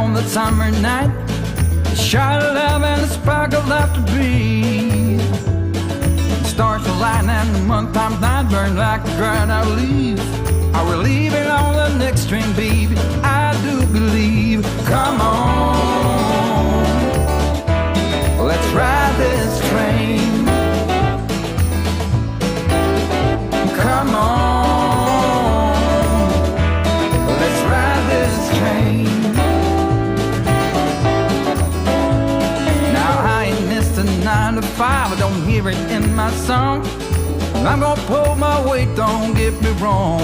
on the summer night. A shot of love and a spark of laughter breathe. Stars align and the month times night burn like the ground I leave. Are we leaving on the next train, baby? I do believe. Come on, let's ride this train. Come on, let's ride this train. Now I ain't missed a 9 to 5, I don't hear it in my song. I'm gonna pull my weight, don't get me wrong.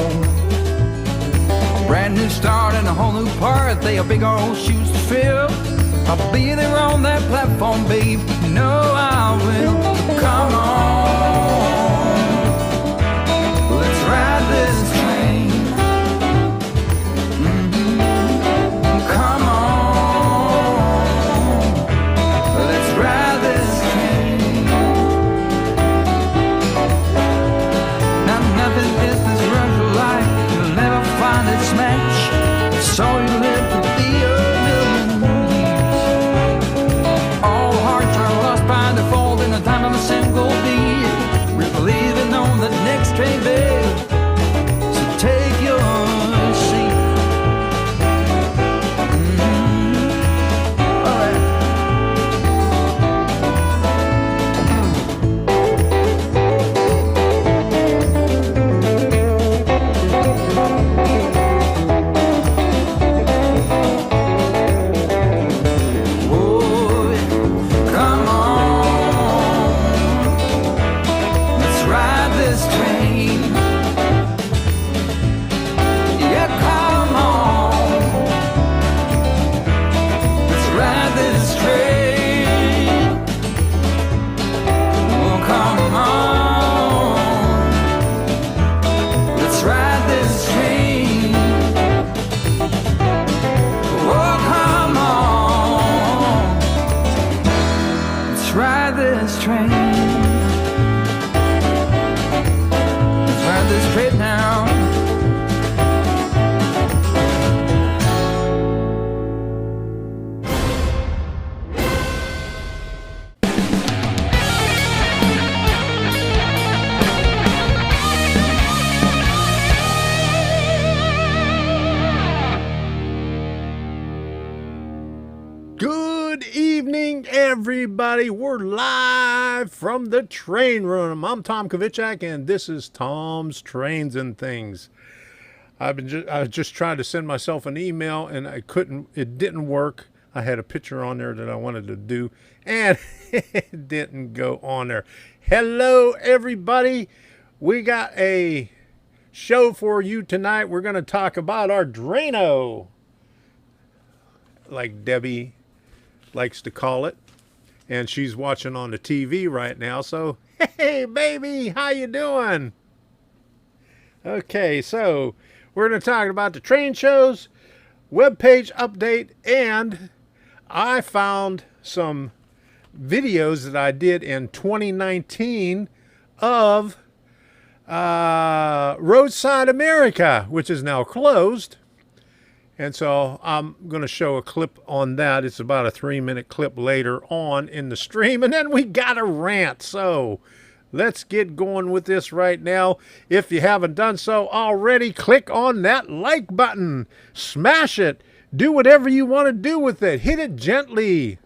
A brand new start and a whole new part, they are big old shoes to fill. I'll be there on that platform, babe, you know I will. Come on, let's ride this train. Come on, let's ride this train. Now nothing is this rush of life, you'll never find its match. So you live to be a million years. All hearts are lost by default in the time of a single beat. We're leaving on the next train, babe, so take your seat. All right. Whoa, come on, let's ride this train. Yeah, come on, let's ride this train. Oh, come on, let's ride this train. Oh, come on, let's ride this train. Let's ride this train now. Good evening, everybody. We're live from the train room. I'm Tom Kovichak, and this is Tom's Trains and Things. I was just trying to send myself an email, and I couldn't. It didn't work. I had a picture on there that I wanted to do, and it didn't go on there. Hello, everybody. We got a show for you tonight. We're going to talk about Ardraino, like Debbie likes to call it, and she's watching on the TV right now. So, hey, baby, how you doing? Okay, so we're going to talk about the train shows, webpage update, and I found some videos that I did in 2019 of Roadside America, which is now closed. And so I'm going to show a clip on that. It's about a 3-minute clip later on in the stream. And then we got a rant. So let's get going with this right now. If you haven't done so already, click on that like button. Smash it. Do whatever you want to do with it. Hit it gently.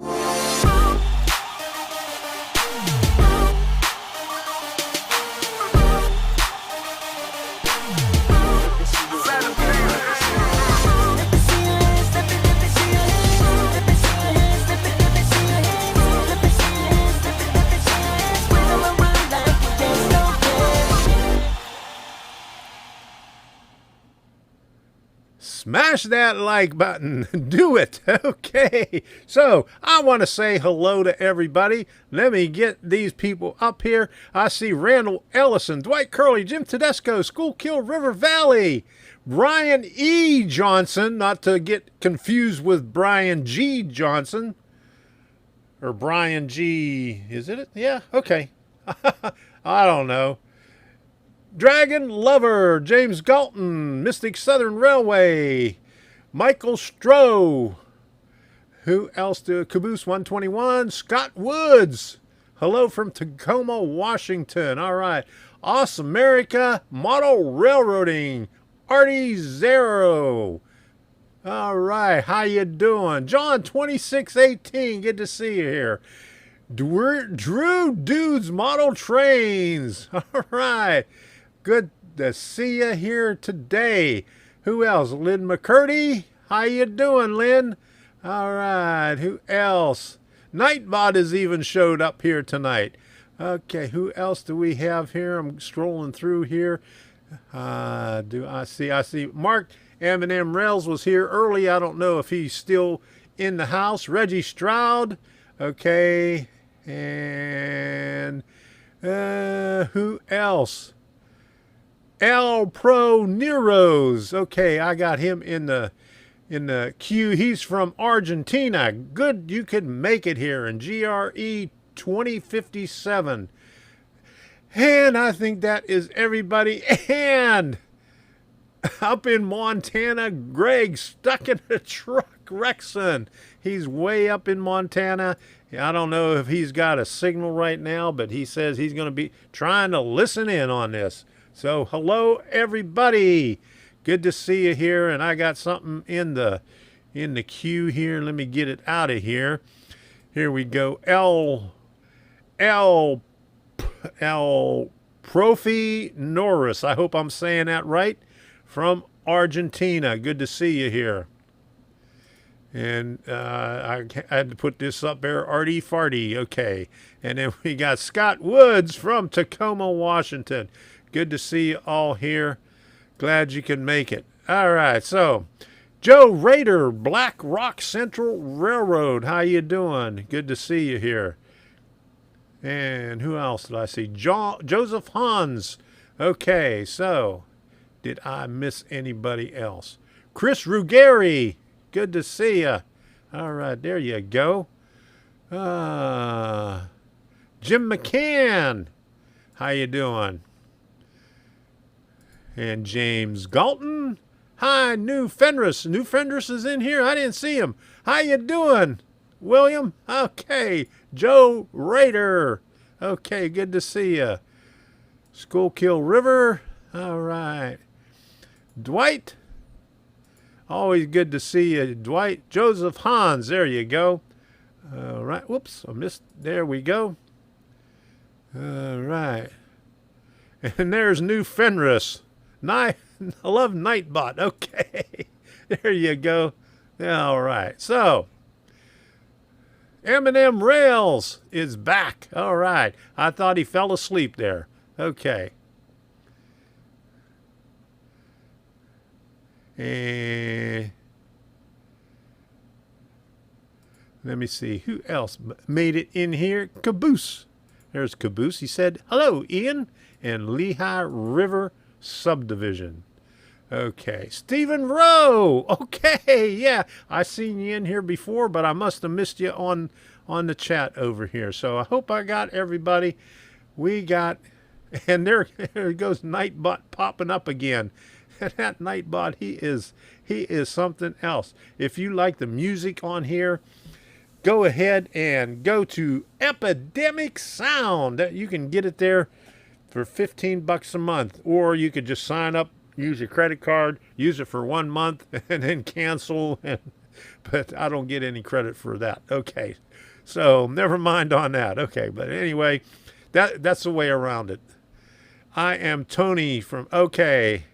Smash that like button. Do it. Okay. So I want to say hello to everybody. Let me get these people up here. I see Randall Ellison, Dwight Curley, Jim Tedesco, Schuylkill River Valley, Brian E. Johnson, not to get confused with Brian G. Johnson. Or Brian G. Is it? Yeah. Okay. I don't know. Dragon Lover, James Galton, Mystic Southern Railway, Michael Stroh, Who else do Caboose 121? Scott Woods. Hello from Tacoma, Washington. All right. Awesome America Model Railroading. Artie Zero. All right. How you doing? John 2618. Good to see you here. Drew Dudes Model Trains. All right. Good to see you here today. Who else? Lynn McCurdy. How you doing, Lynn? All right. Who else? Nightbot has even showed up here tonight. Okay. Who else do we have here? I'm scrolling through here. Do I see? I see Mark M&M Rails was here early. I don't know if he's still in the house. Reggie Stroud. Okay. And who else? El Pro Neros. Okay, I got him in the queue. He's from Argentina. Good you could make it here in GRE 2057. And I think that is everybody. And up in Montana, Greg stuck in a truck. Rexon. He's way up in Montana. I don't know if he's got a signal right now, but he says he's going to be trying to listen in on this. So hello, everybody. Good to see you here. And I got something in the queue here. Let me get it out of here. Here we go. Profi Norris. I hope I'm saying that right. From Argentina. Good to see you here. And I had to put this up there. Artie Farty. Okay. And then we got Scott Woods from Tacoma, Washington. Good to see you all here. Glad you can make it. All right. So, Joe Rader, Black Rock Central Railroad. How you doing? Good to see you here. And who else did I see? Joseph Hans. Okay. So, did I miss anybody else? Chris Ruggieri. Good to see you. All right, there you go. Jim McCann. How you doing? And James Galton. Hi, New Fenris. New Fenris is in here. I didn't see him. How you doing, William? Okay. Joe Rader. Okay, good to see you. Schuylkill River. All right. Dwight. Always good to see you, Dwight. Joseph Hans, there you go. All right, whoops, I missed. There we go. All right. And there's New Fenris. I love Nightbot. Okay, there you go. All right, so M&M Rails is back. All right, I thought he fell asleep there. Okay. And let me see who else made it in here. Caboose. There's Caboose. He said, hello, Ian, and Lehigh River Subdivision. Okay. Stephen Rowe. Okay. Yeah. I seen you in here before, but I must have missed you on the chat over here. So I hope I got everybody. We got, and there goes Nightbot popping up again. That Nightbot, he is something else. If you like the music on here, go ahead and go to Epidemic Sound. You can get it there for $15 a month, or you could just sign up, use your credit card, use it for 1 month, and then cancel. But I don't get any credit for that. Okay, so never mind on that. Okay, but anyway, that's the way around it. I am Tony from. Okay.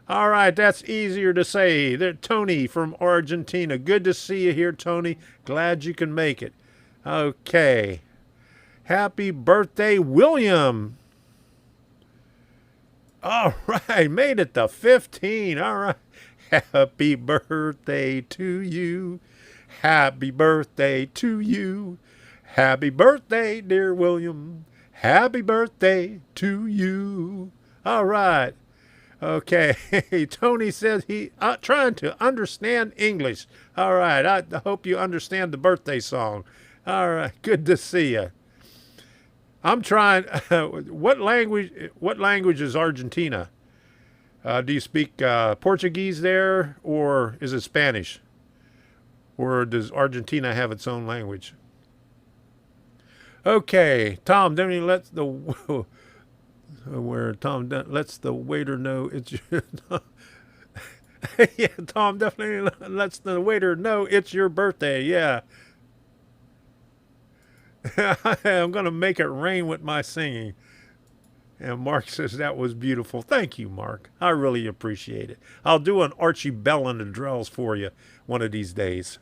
All right, that's easier to say. They're Tony from Argentina. Good to see you here, Tony. Glad you can make it. Okay. Happy birthday, William. All right, made it to 15. All right. Happy birthday to you. Happy birthday to you. Happy birthday, dear William. Happy birthday to you. All right. Okay, Tony says he trying to understand English. All right, I hope you understand the birthday song. All right, good to see you. I'm trying. What language is Argentina? Do you speak Portuguese there, or is it Spanish? Or does Argentina have its own language? Okay, Tom definitely lets the where Tom lets the waiter know it's your, yeah, Tom definitely lets the waiter know it's your birthday. Yeah. I'm going to make it rain with my singing. And Mark says that was beautiful. Thank you, Mark. I really appreciate it. I'll do an Archie Bell and the Drells for you one of these days.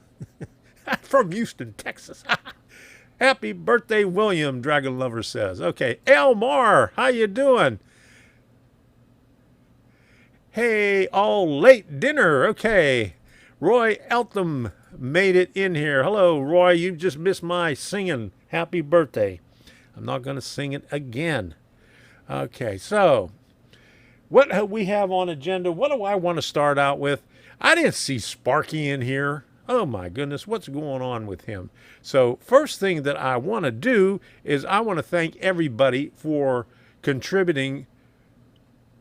From Houston, Texas. Happy birthday, William, Dragon Lover says. Okay, Elmar, how you doing? Hey, all late dinner. Okay. Roy Eltham made it in here. Hello, Roy. You just missed my singing. Happy birthday. I'm not going to sing it again. Okay, so what we have on agenda, what do I want to start out with? I didn't see Sparky in here. Oh my goodness, what's going on with him? So first thing that I want to do is I want to thank everybody for contributing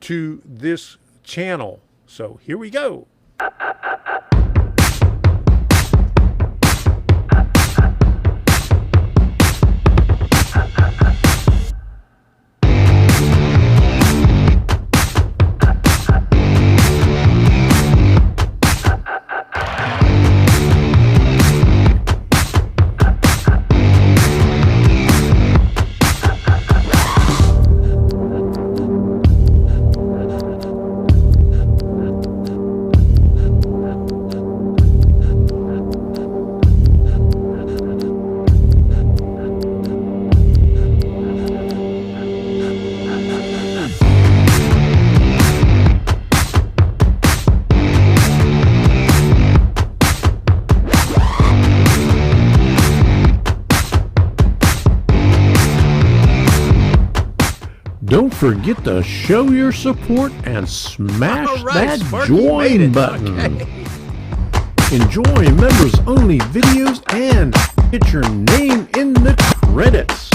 to this channel. So here we go. Don't forget to show your support and smash that join button. Okay. Enjoy members only videos and get your name in the credits.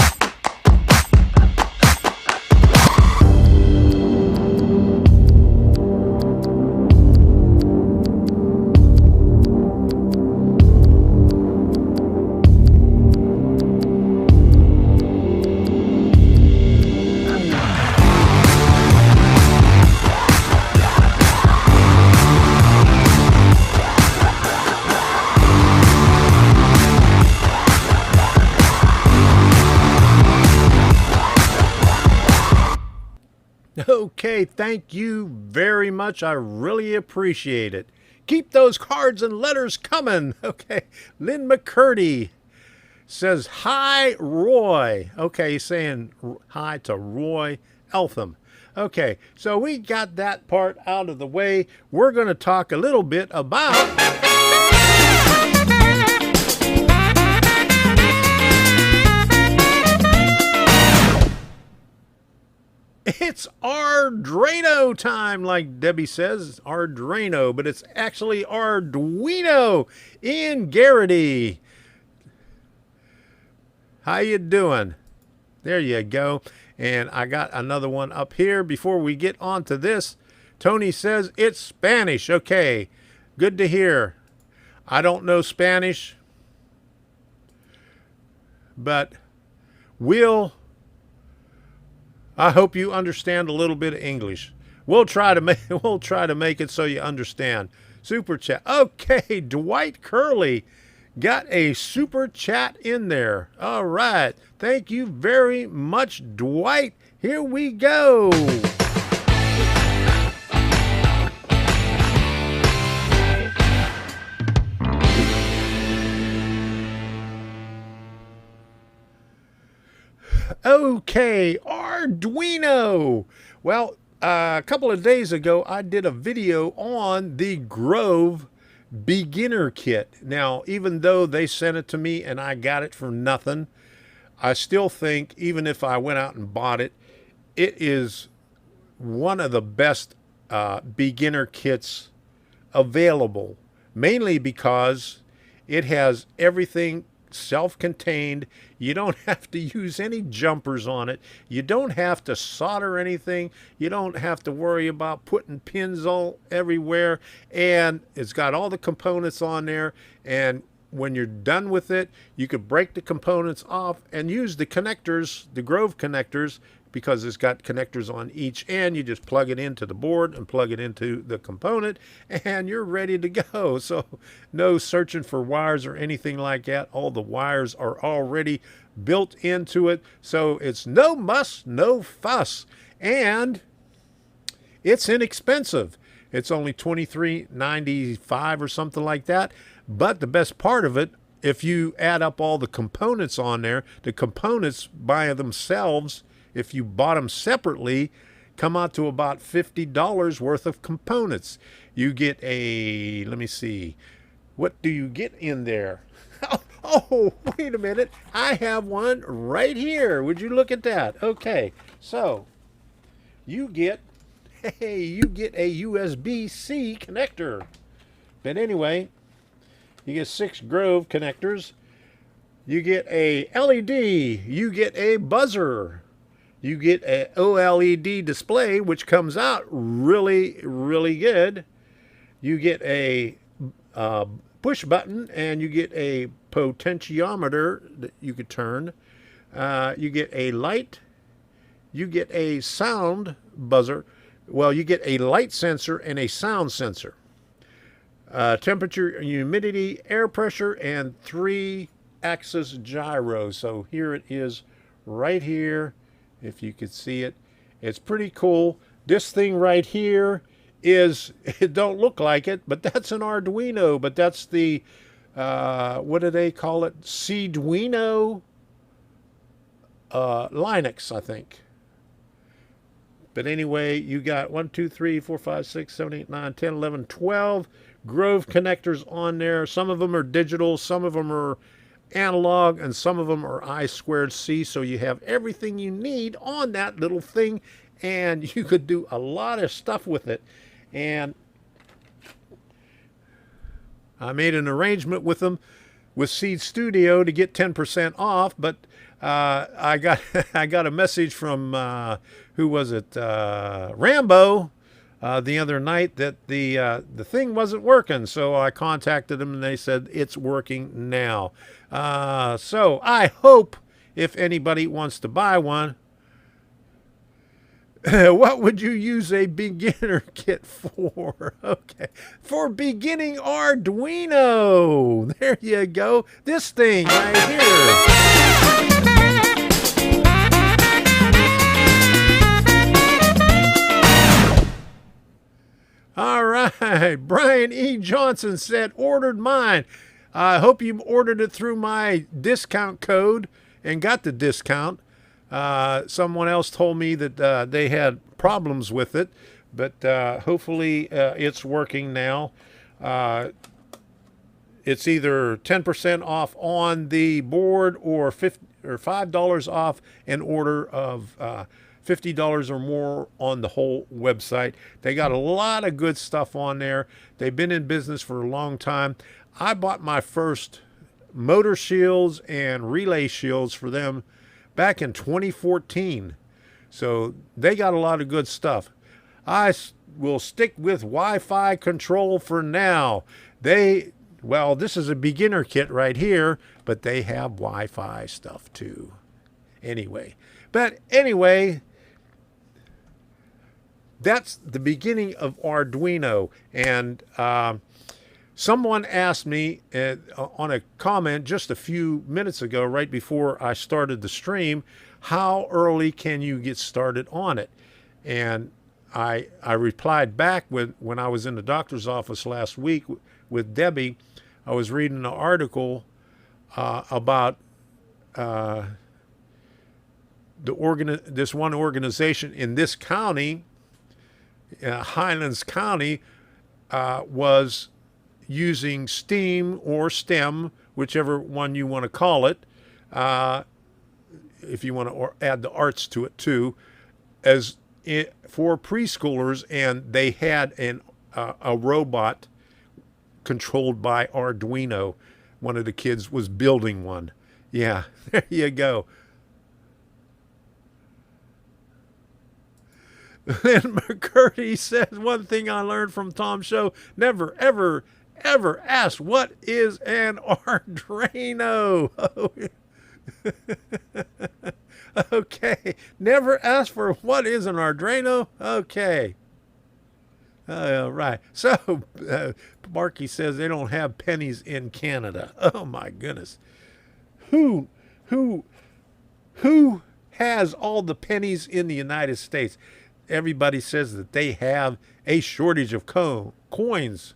Okay, thank you very much. I really appreciate it. Keep those cards and letters coming. Okay, Lynn McCurdy says, hi, Roy. Okay, he's saying hi to Roy Eltham. Okay, so we got that part out of the way. We're going to talk a little bit about... It's Ardraino time, like Debbie says, Ardraino, but it's actually Arduino in Garrity. How you doing? There you go. And I got another one up here. Before we get on to this, Tony says it's Spanish. Okay, good to hear. I don't know Spanish, but I hope you understand a little bit of English. We'll try to make it so you understand. Super chat. Okay, Dwight Curley got a super chat in there. All right. Thank you very much, Dwight. Here we go. Okay, Arduino. Well, a couple of days ago, I did a video on the Grove beginner kit. Now, even though they sent it to me and I got it for nothing, I still think, even if I went out and bought it, it is one of the best beginner kits available, mainly because it has everything self-contained. You don't have to use any jumpers on it. You don't have to solder anything. You don't have to worry about putting pins all everywhere. And it's got all the components on there. And when you're done with it, you could break the components off and use the connectors, the Grove connectors, because it's got connectors on each end. You just plug it into the board and plug it into the component, and you're ready to go. So no searching for wires or anything like that. All the wires are already built into it. So it's no muss, no fuss. And it's inexpensive. It's only $23.95 or something like that. But the best part of it, if you add up all the components on there, the components by themselves, if you bought them separately, come out to about $50 worth of components. You get a, let me see, what do you get in there? Oh, wait a minute. I have one right here. Would you look at that? Okay, so you get, hey, you get a USB-C connector. But anyway, you get 6 Grove connectors. You get a LED. You get a buzzer. You get a OLED display, which comes out really, really good. You get a push button, and you get a potentiometer that you could turn. You get a light. You get a sound buzzer. Well, you get a light sensor and a sound sensor. Temperature, humidity, air pressure, and 3-axis gyro. So here it is right here. If you could see it, it's pretty cool. This thing right here is, it don't look like it, but that's an Arduino, but that's the, what do they call it? Arduino Linux, I think. But anyway, you got 1, 2, 3, 4, 5, 6, 7, 8, 9, 10, 11, 12 Grove connectors on there. Some of them are digital, some of them are analog, and some of them are I2C, so you have everything you need on that little thing, and you could do a lot of stuff with it. And I made an arrangement with them, with Seed Studio, to get 10% off, but I got I got a message from who was it, Rambo, the other night, that the thing wasn't working. So I contacted them, and they said it's working now. So I hope, if anybody wants to buy one, what would you use a beginner kit for? Okay, for beginning Arduino. There you go. This thing right here. All right, Brian E. Johnson said, ordered mine. I hope you ordered it through my discount code and got the discount. Someone else told me that they had problems with it, but hopefully it's working now. It's either 10% off on the board or $5 off an order of $50 or more on the whole website. They got a lot of good stuff on there. They've been in business for a long time. I bought my first motor shields and relay shields for them back in 2014. So they got a lot of good stuff. I will stick with Wi-Fi control for now. Well, this is a beginner kit right here, but they have Wi-Fi stuff too. Anyway, that's the beginning of Arduino. And someone asked me on a comment just a few minutes ago, right before I started the stream, how early can you get started on it? And I replied back when I was in the doctor's office last week with Debbie. I was reading an article about this one organization in this county, Highlands County, was using STEAM or STEM, whichever one you want to call it, if you want to add the arts to it too, for preschoolers, and they had a robot controlled by Arduino. One of the kids was building one. Yeah, there you go. Lynn McCurdy says, one thing I learned from Tom's show, never, ever, ever asked what is an Ardraino? Okay, never asked for what is an Ardraino? Okay. Right. So, Marky says they don't have pennies in Canada. Oh my goodness. Who has all the pennies in the United States? Everybody says that they have a shortage of coins.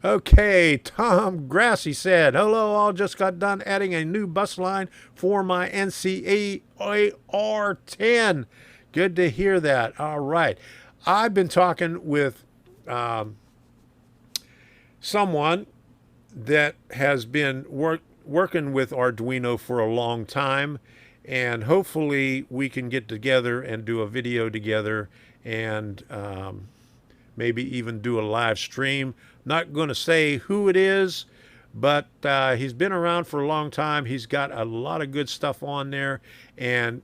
Okay, Tom Grassy said, hello, all, just got done adding a new bus line for my NCAR10. Good to hear that. All right. I've been talking with someone that has been working with Arduino for a long time, and hopefully we can get together and do a video together and maybe even do a live stream. Not going to say who it is, but he's been around for a long time. He's got a lot of good stuff on there, and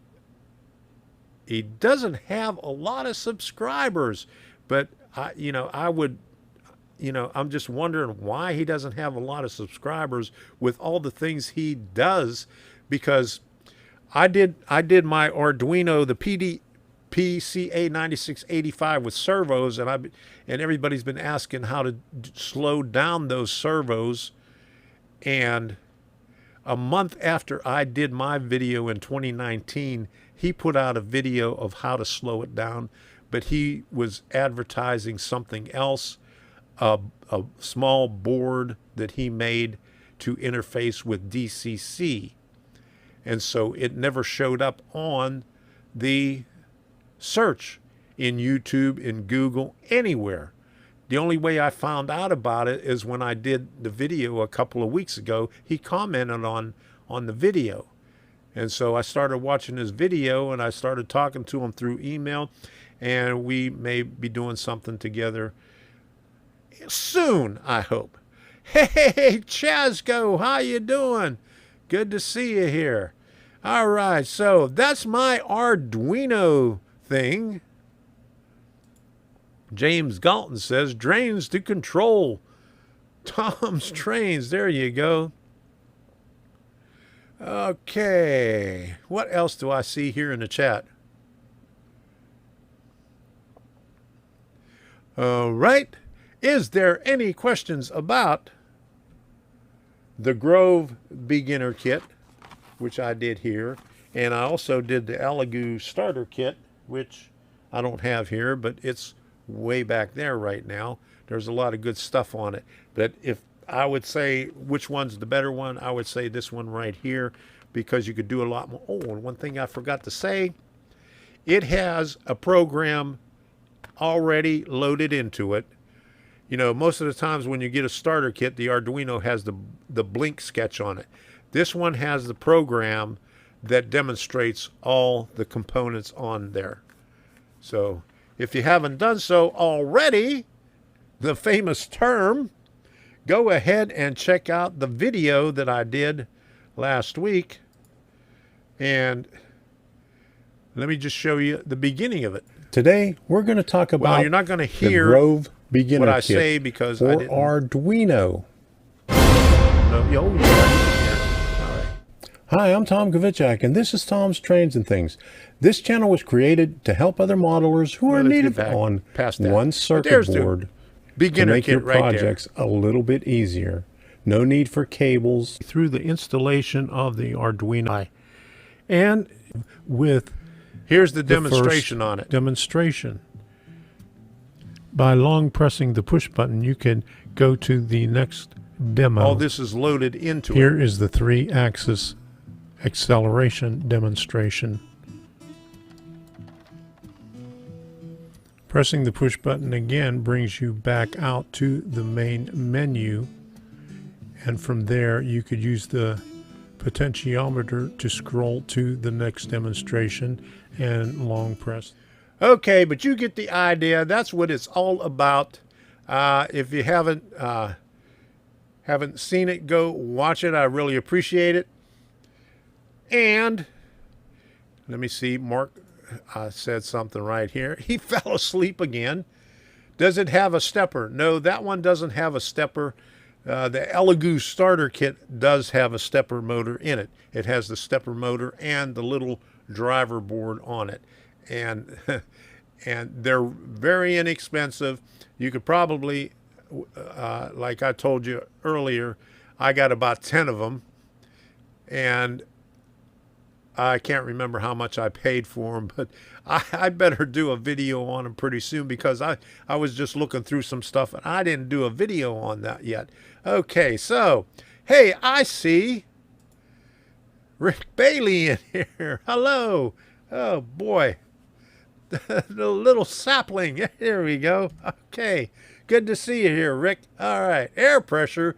he doesn't have a lot of subscribers, but I'm just wondering why he doesn't have a lot of subscribers with all the things he does, because I did my Arduino, the PCA9685 with servos, and everybody's been asking how to slow down those servos. And a month after I did my video in 2019, he put out a video of how to slow it down, but he was advertising something else, a small board that he made to interface with DCC. And so it never showed up on the search in YouTube, in Google, anywhere. The only way I found out about it is when I did the video a couple of weeks ago. He commented on the video. And so I started watching his video, and I started talking to him through email, and we may be doing something together soon, I hope. Hey, Chasco, how you doing? Good to see you here. All right, so that's my Arduino thing. James Galton says, drains to control Tom's trains. There you go. Okay, what else do I see here in the chat? All right, is there any questions about the Grove Beginner Kit, which I did here, and I also did the Elegoo Starter Kit, which I don't have here, but it's way back there right now. There's a lot of good stuff on it, but if I would say which one's the better one, I would say this one right here, because you could do a lot more. Oh, and one thing I forgot to say, it has a program already loaded into it. You know, most of the times when you get a starter kit, the Arduino has the blink sketch on it. This one has the program that demonstrates all the components on there. So if you haven't done so already, the famous term, go ahead and check out the video that I did last week. And let me just show you the beginning of it. Today, we're going to talk about you're not going to hear the Grove Beginner what I Kit say because for I didn't. Arduino. No, all right. Hi, I'm Tom Kovichak, and this is Tom's Trains and Things. This channel was created to help other modelers who are Let's get native back on past that. one But circuit there's the board to beginner make your kit right there. projects a little bit easier. No need for cables. Through the installation of the Arduino, and with here's the demonstration on it. Demonstration. By long pressing the push button, you can go to the next demo. All this is loaded into Here is the 3-axis acceleration demonstration. Pressing the push button again brings you back out to the main menu, and from there you could use the potentiometer to scroll to the next demonstration and long press. Okay, but you get the idea. That's what it's all about. If you haven't seen it, go watch it. I really appreciate it. And let me see, Mark said something right here. He fell asleep again. Does it have a stepper? No, that one doesn't have a stepper. The Elegoo starter kit does have a stepper motor in it. It has the stepper motor and the little driver board on it. And and they're very inexpensive. You could probably, like I told you earlier, I got about 10 of them. And I can't remember how much I paid for them, but I better do a video on them pretty soon, because I was just looking through some stuff and I didn't do a video on that yet. Okay, so, hey, I see Rick Bailey in here. Hello. Oh, boy. The little sapling. There we go. Okay, good to see you here, Rick. All right, air pressure.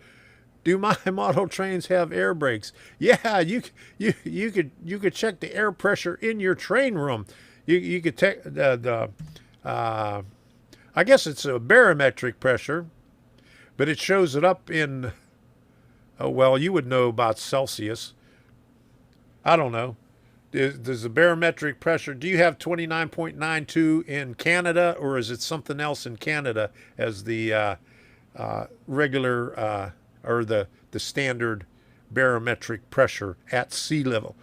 Do my model trains have air brakes? Yeah, you could check the air pressure in your train room. You could take I guess it's a barometric pressure, but it shows it up in, oh, well, you would know about Celsius. I don't know. Does the barometric pressure, do you have 29.92 in Canada, or is it something else in Canada as the regular or the standard barometric pressure at sea level?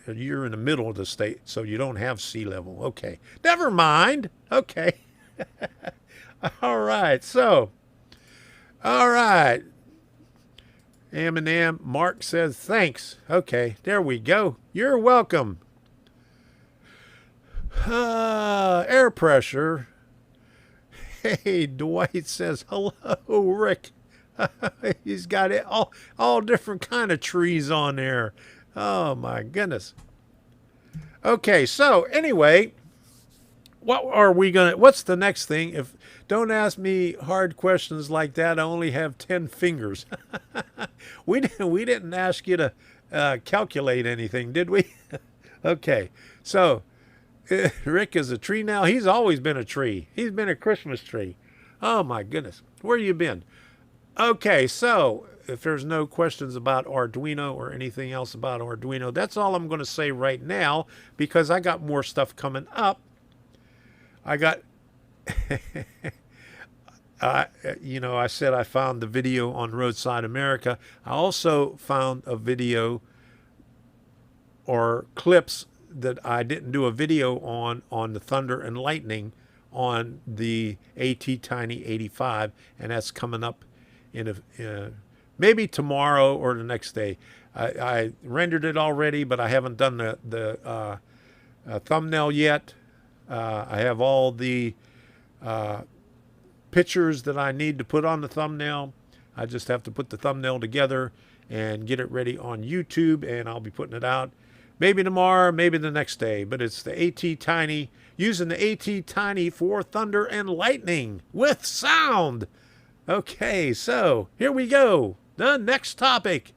You're in the middle of the state, so you don't have sea level. Okay, never mind. Okay. All right, so, all right. Eminem, Mark says thanks. Okay, there we go. You're welcome. Air pressure. Hey, Dwight says hello, Rick. He's got it all different kind of trees on there. Oh my goodness. Okay, so anyway, what's the next thing? Don't ask me hard questions like that. I only have 10 fingers. We didn't ask you to calculate anything, did we? Okay, so Rick is a tree now. He's always been a tree. He's been a Christmas tree. Oh my goodness. Where you been? Okay, so if there's no questions about Arduino or anything else about Arduino, that's all I'm going to say right now, because I got more stuff coming up. I got, I said I found the video on Roadside America. I also found a video or clips that I didn't do a video on the Thunder and Lightning on the AT Tiny 85, and that's coming up in maybe tomorrow or the next day. I rendered it already, but I haven't done the thumbnail yet. I have all the pictures that I need to put on the thumbnail. I just have to put the thumbnail together and get it ready on YouTube, and I'll be putting it out maybe tomorrow, maybe the next day. But it's the AT Tiny, using the AT Tiny for Thunder and Lightning with sound. Okay, so here we go. The next topic.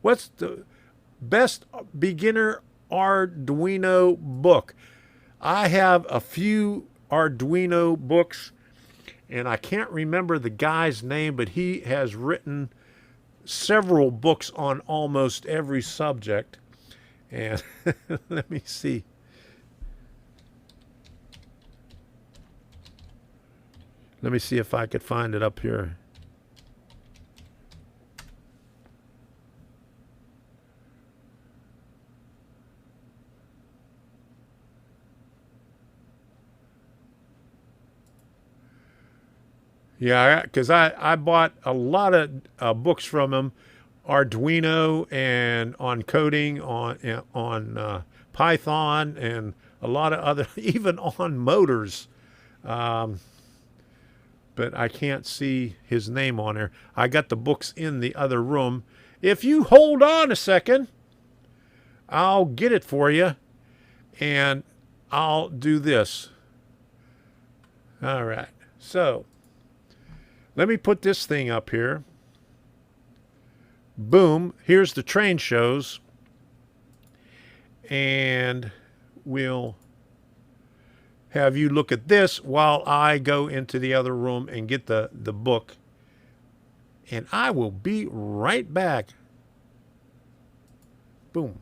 What's the best beginner Arduino book? I have a few Arduino books, and I can't remember the guy's name, but he has written several books on almost every subject. And let me see. Let me see if I could find it up here. Yeah, because I bought a lot of books from him, Arduino and on coding, on Python, and a lot of other, even on motors. But I can't see his name on there. I got the books in the other room. If you hold on a second, I'll get it for you, and I'll do this. All right, so let me put this thing up here. Boom, here's the train shows. And we'll have you look at this while I go into the other room and get the book. And I will be right back. Boom.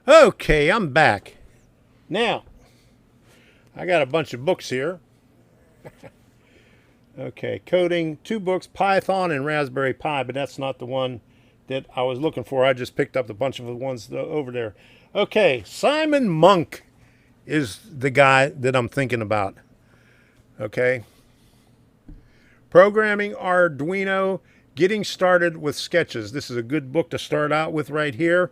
Okay, I'm back. Now, I got a bunch of books here. Okay, coding, 2 books, Python and Raspberry Pi, but that's not the one that I was looking for. I just picked up a bunch of the ones over there. Okay, Simon Monk is the guy that I'm thinking about. Okay. Programming Arduino, Getting Started with Sketches. This is a good book to start out with right here.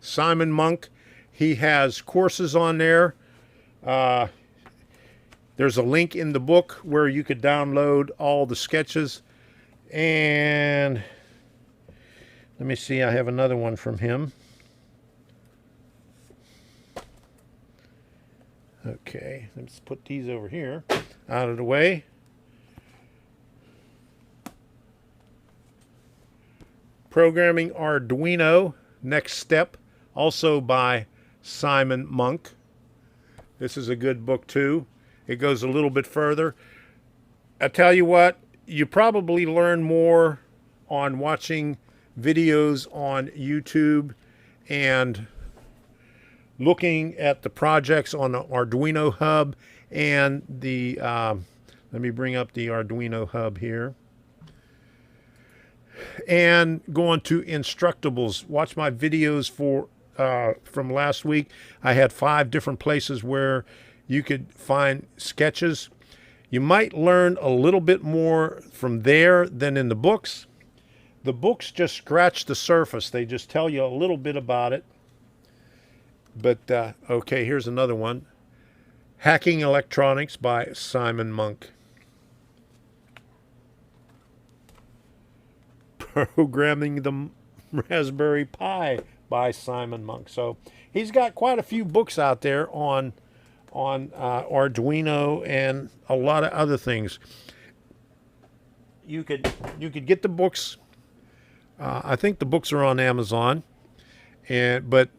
Simon Monk. He has courses on there. There's a link in the book where you could download all the sketches. And let me see, I have another one from him. Okay, let's put these over here, out of the way. Programming Arduino, Next Step, also by Simon Monk. This is a good book too. It goes a little bit further. I tell you what, you probably learn more on watching videos on YouTube and looking at the projects on the Arduino hub and the, let me bring up the Arduino hub here. And go on to Instructables. Watch my videos from last week. I had 5 different places where you could find sketches. You might learn a little bit more from there than in the books. The books just scratch the surface. They just tell you a little bit about it. But, okay, here's another one. Hacking Electronics by Simon Monk. Programming the Raspberry Pi by Simon Monk. So he's got quite a few books out there on Arduino and a lot of other things. You could get the books. I think the books are on Amazon, but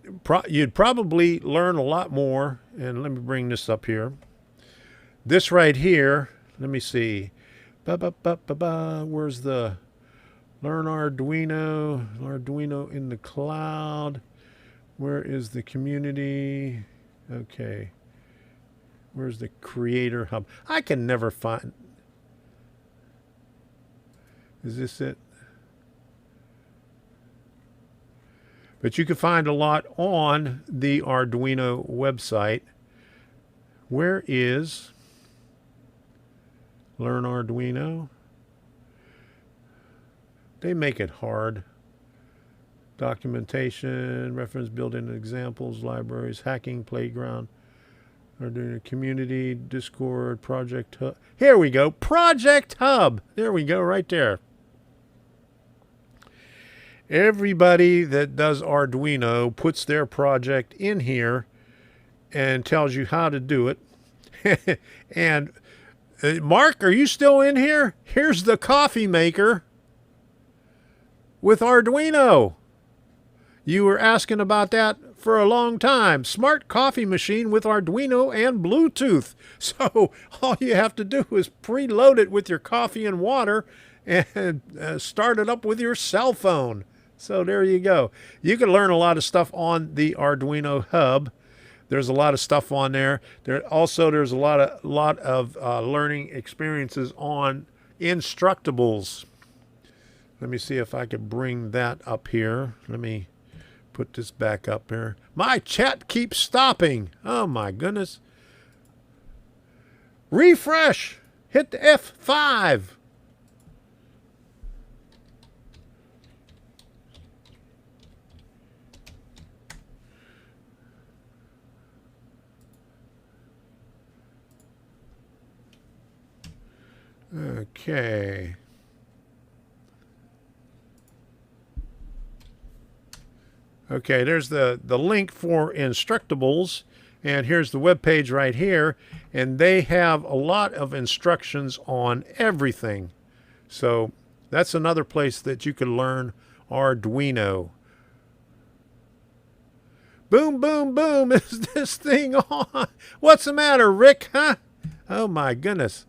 you'd probably learn a lot more. And let me bring this up here. This right here. Let me see. Where's the Learn Arduino in the cloud? Where is the community? Okay. Where's the creator hub? I can never find. Is this it? But you can find a lot on the Arduino website. Where is Learn Arduino? They make it hard. Documentation, reference built-in examples, libraries, hacking, playground, Arduino community, Discord, Project Hub. Here we go. Project Hub. There we go, right there. Everybody that does Arduino puts their project in here and tells you how to do it. And Mark, are you still in here? Here's the coffee maker with Arduino. You were asking about that for a long time. Smart coffee machine with Arduino and Bluetooth. So all you have to do is preload it with your coffee and water and start it up with your cell phone. So there you go. You can learn a lot of stuff on the Arduino hub. There's a lot of stuff on there. There's a lot of learning experiences on Instructables. Let me see if I can bring that up here. Let me put this back up here. My chat keeps stopping. Oh my goodness. Refresh. Hit the F5. Okay. Okay, there's the link for Instructables, and here's the web page right here, and they have a lot of instructions on everything. So that's another place that you can learn Arduino. Boom, boom, boom, is this thing on? What's the matter, Rick, huh? Oh my goodness.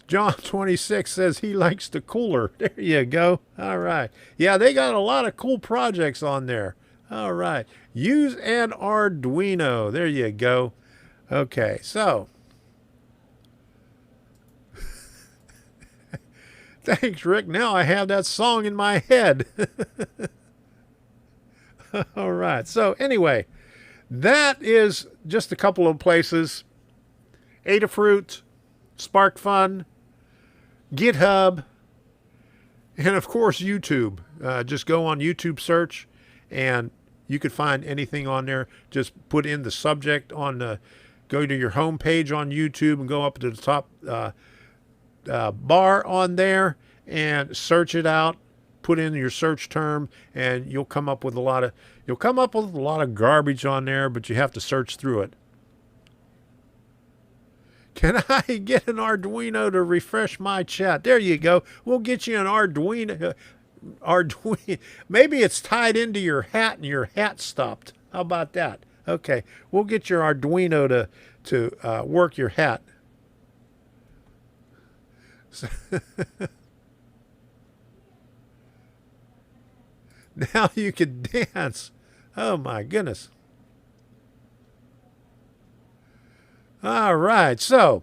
John 26 says he likes the cooler. There you go. All right. Yeah, they got a lot of cool projects on there. All right. Use an Arduino. There you go. Okay, so. Thanks, Rick. Now I have that song in my head. All right. So anyway, that is just a couple of places. Adafruit, SparkFun, GitHub, and of course YouTube. Just go on YouTube search and you could find anything on there. Just put in the subject on the, go to your home page on YouTube and go up to the top bar on there and search it out. Put in your search term and you'll come up with a lot of garbage on there, but you have to search through it. Can I get an Arduino to refresh my chat? There you go. We'll get you an Arduino. Maybe it's tied into your hat and your hat stopped. How about that? Okay, we'll get your Arduino to work your hat. Now you can dance. Oh my goodness. All right. So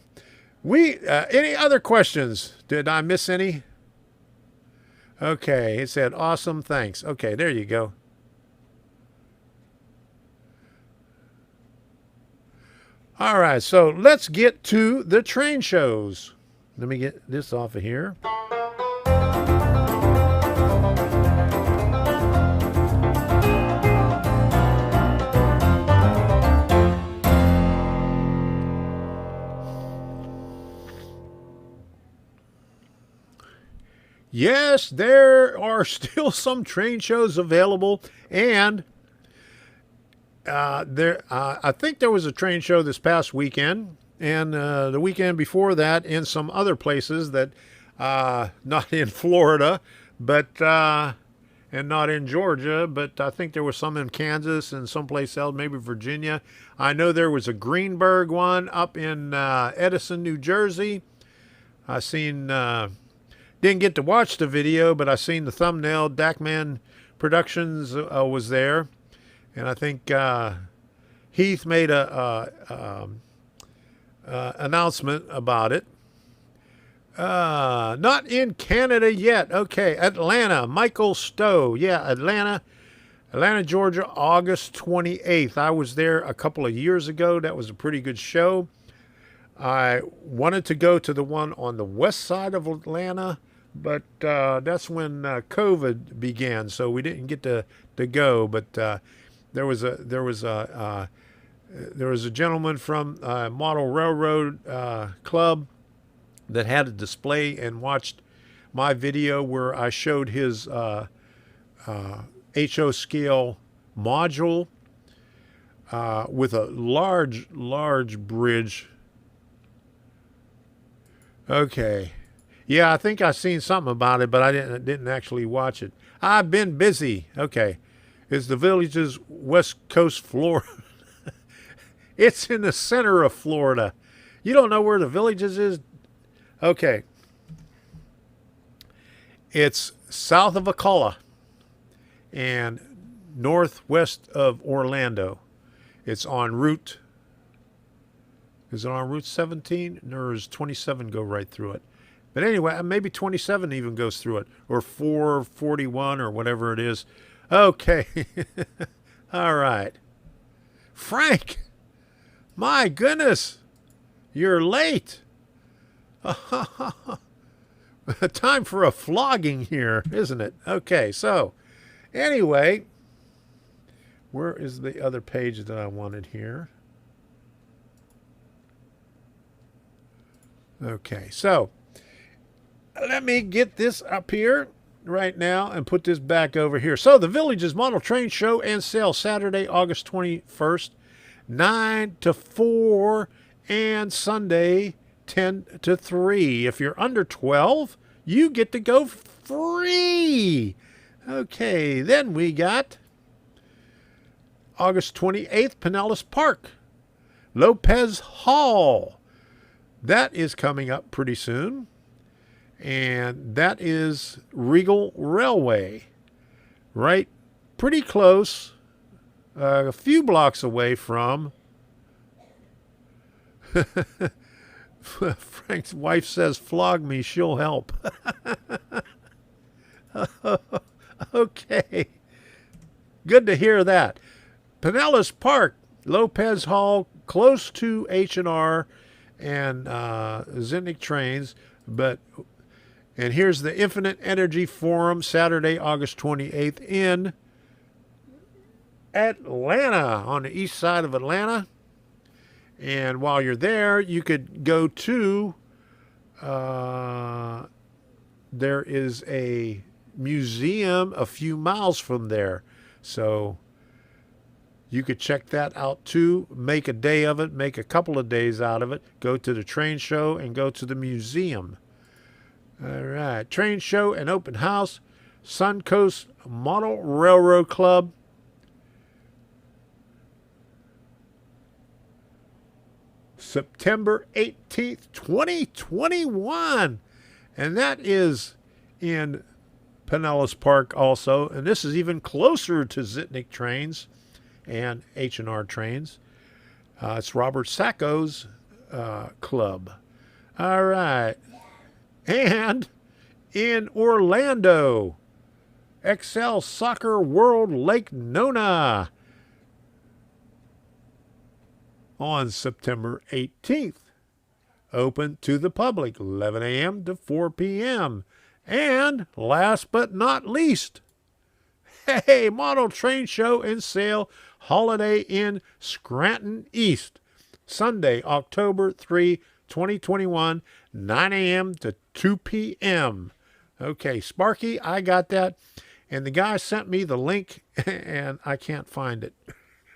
any other questions? Did I miss any? Okay. It said, awesome. Thanks. Okay. There you go. All right. So let's get to the train shows. Let me get this off of here. Yes, there are still some train shows available, and I think there was a train show this past weekend, and the weekend before that in some other places that, not in Florida, but and not in Georgia, but I think there was some in Kansas and someplace else, maybe Virginia. I know there was a Greenberg one up in Edison, New Jersey. I seen. Didn't get to watch the video, but I seen the thumbnail. Dackman Productions was there, and I think Heath made a announcement about it. Not in Canada yet. Okay, Atlanta. Michael Stowe. Yeah, Atlanta, Georgia, August 28th. I was there a couple of years ago. That was a pretty good show. I wanted to go to the one on the west side of Atlanta, but that's when COVID began, so we didn't get to go. But there was a gentleman from Model Railroad Club that had a display and watched my video where I showed his HO scale module with a large bridge. Okay. Yeah, I think I seen something about it, but I didn't actually watch it. I've been busy. Okay. It's the Villages, West Coast, Florida. It's in the center of Florida. You don't know where the Villages is? Okay. It's south of Ocala and northwest of Orlando. It's on Route. Is it on Route 17? Or does 27 go right through it? But anyway, maybe 27 even goes through it, or 441 or whatever it is. Okay. All right. Frank, my goodness, you're late. Time for a flogging here, isn't it? Okay, so anyway, where is the other page that I wanted here? Okay, so let me get this up here right now and put this back over here. So the Villages Model Train Show and Sale, Saturday, August 21st, 9 to 4, and Sunday, 10 to 3. If you're under 12, you get to go free. Okay, then we got August 28th, Pinellas Park, Lopez Hall. That is coming up pretty soon. And that is Regal Railway. Right? Pretty close. A few blocks away from... Frank's wife says, flog me, she'll help. Okay. Good to hear that. Pinellas Park, Lopez Hall, close to H&R and Zitnik Trains. And here's the Infinite Energy Forum, Saturday, August 28th in Atlanta, on the east side of Atlanta. And while you're there, you could go to, there is a museum a few miles from there. So you could check that out too. Make a day of it, make a couple of days out of it. Go to the train show and go to the museum. All right, train show and open house, Suncoast Model Railroad Club. September 18th, 2021. And that is in Pinellas Park also. And this is even closer to Zitnik Trains and H&R Trains. It's Robert Sacco's club. All right. And in Orlando, Excel Soccer World Lake Nona on September 18th. Open to the public, 11 a.m. to 4 p.m. And last but not least, hey, Model Train Show and Sale Holiday in Scranton East, Sunday, October 3, 2021, 9 a.m. to 2 p.m. Okay, Sparky, I got that. And the guy sent me the link, and I can't find it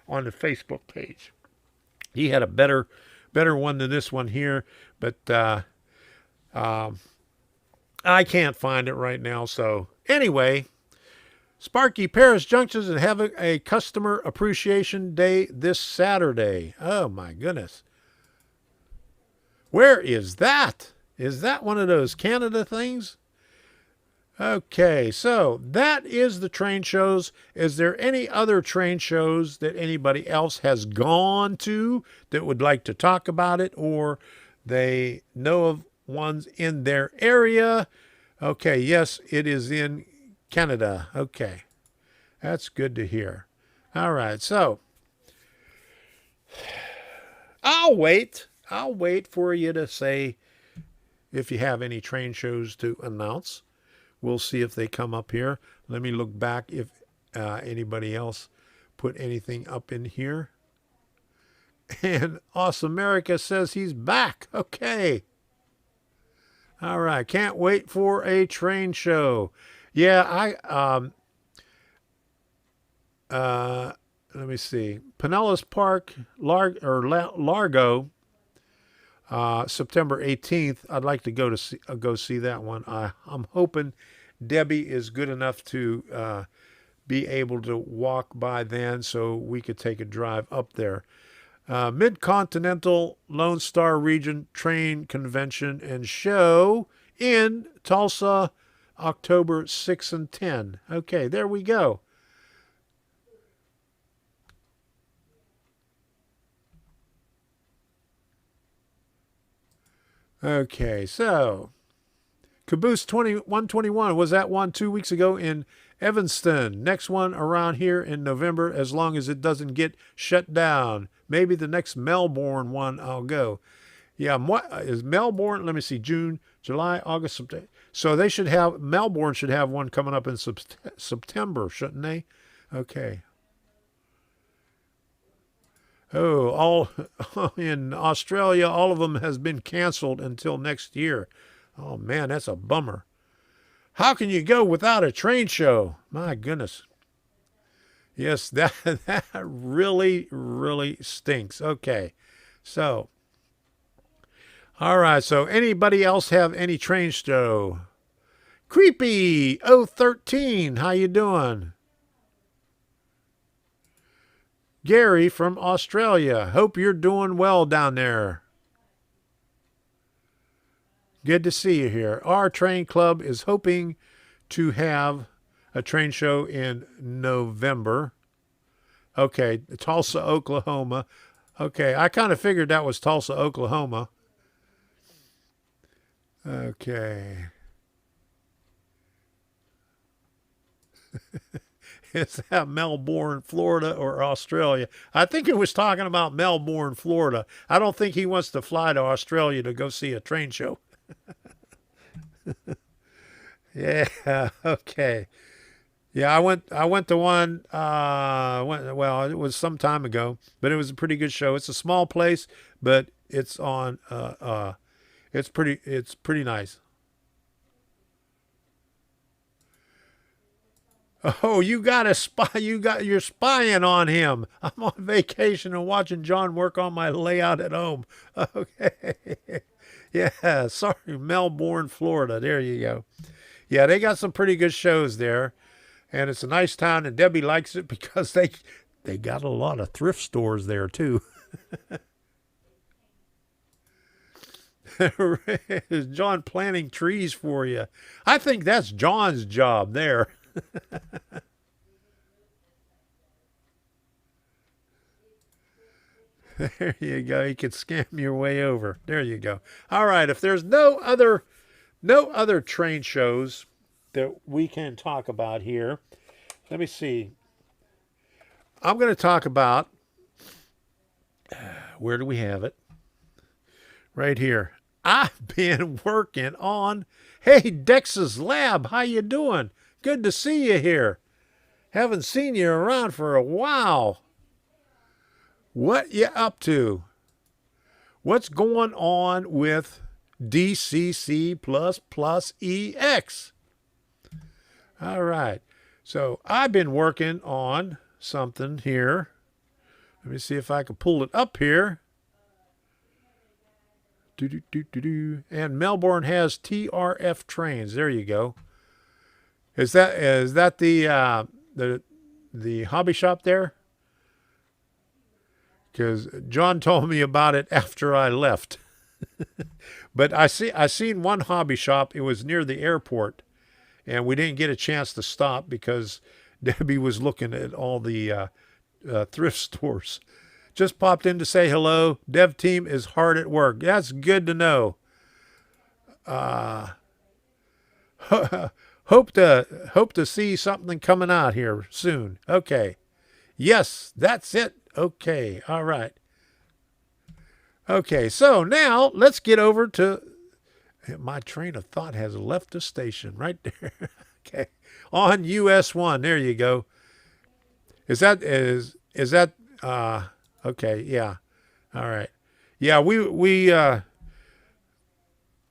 on the Facebook page. He had a better one than this one here, but I can't find it right now. So anyway, Sparky Paris Junctions and having a customer appreciation day this Saturday. Oh my goodness. Where is that? Is that one of those Canada things? Okay, so that is the train shows. Is there any other train shows that anybody else has gone to that would like to talk about it, or they know of ones in their area? Okay, yes, it is in Canada. Okay, that's good to hear. All right, so I'll wait for you to say if you have any train shows to announce. We'll see if they come up here. Let me look back if anybody else put anything up in here. And Awesome America says he's back. Okay. All right. Can't wait for a train show. Yeah, let me see. Pinellas Park, Largo, September 18th. I'd like to go see that one. I'm hoping Debbie is good enough to be able to walk by then, so we could take a drive up there. Mid-Continental Lone Star Region Train Convention and Show in Tulsa, October 6 and 10. Okay, there we go. Okay, so Caboose 121 was that one 2 weeks ago in Evanston. Next one around here in November, as long as it doesn't get shut down. Maybe the next Melbourne one I'll go. Yeah, is Melbourne, let me see, June, July, August, September. So they should have, Melbourne should have one coming up in September, shouldn't they? Okay. Oh, all in Australia, all of them has been canceled until next year. Oh, man, that's a bummer. How can you go without a train show? My goodness. Yes, that really, really stinks. Okay, so, all right, so anybody else have any train show? Creepy 013, how you doing? Gary from Australia. Hope you're doing well down there. Good to see you here. Our train club is hoping to have a train show in November. Okay, Tulsa, Oklahoma. Okay, I kind of figured that was Tulsa, Oklahoma. Okay. Is that Melbourne, Florida, or Australia? I think it was talking about Melbourne, Florida. I don't think he wants to fly to Australia to go see a train show. Yeah, okay. Yeah, I went to one well, it was some time ago, but it was a pretty good show. It's a small place, but it's on it's pretty nice. Oh, you got a spy. You're spying on him. I'm on vacation and watching John work on my layout at home. Okay. Yeah, sorry, Melbourne, Florida. There you go. Yeah, they got some pretty good shows there. And it's a nice town, and Debbie likes it because they got a lot of thrift stores there too. Is John planting trees for you? I think that's John's job there. There you go. You can scam your way over. There you go. All right. If there's no other train shows that we can talk about here, let me see. I'm going to talk about, where do we have it? Right here. I've been working on, hey, Dex's Lab. How you doing? Good to see you here. Haven't seen you around for a while. What you up to? What's going on with DCC++EX? All right. So I've been working on something here. Let me see if I can pull it up here. And Melbourne has TRF trains. There you go. Is that the hobby shop there? Because John told me about it after I left. But I seen one hobby shop. It was near the airport, and we didn't get a chance to stop because Debbie was looking at all the thrift stores. Just popped in to say hello. Dev team is hard at work. That's good to know. Hope to see something coming out here soon. Okay. Yes, that's it. Okay. All right. Okay, so now let's get over to, my train of thought has left the station right there. Okay. On US 1. There you go. Is that okay, yeah. All right. Yeah, we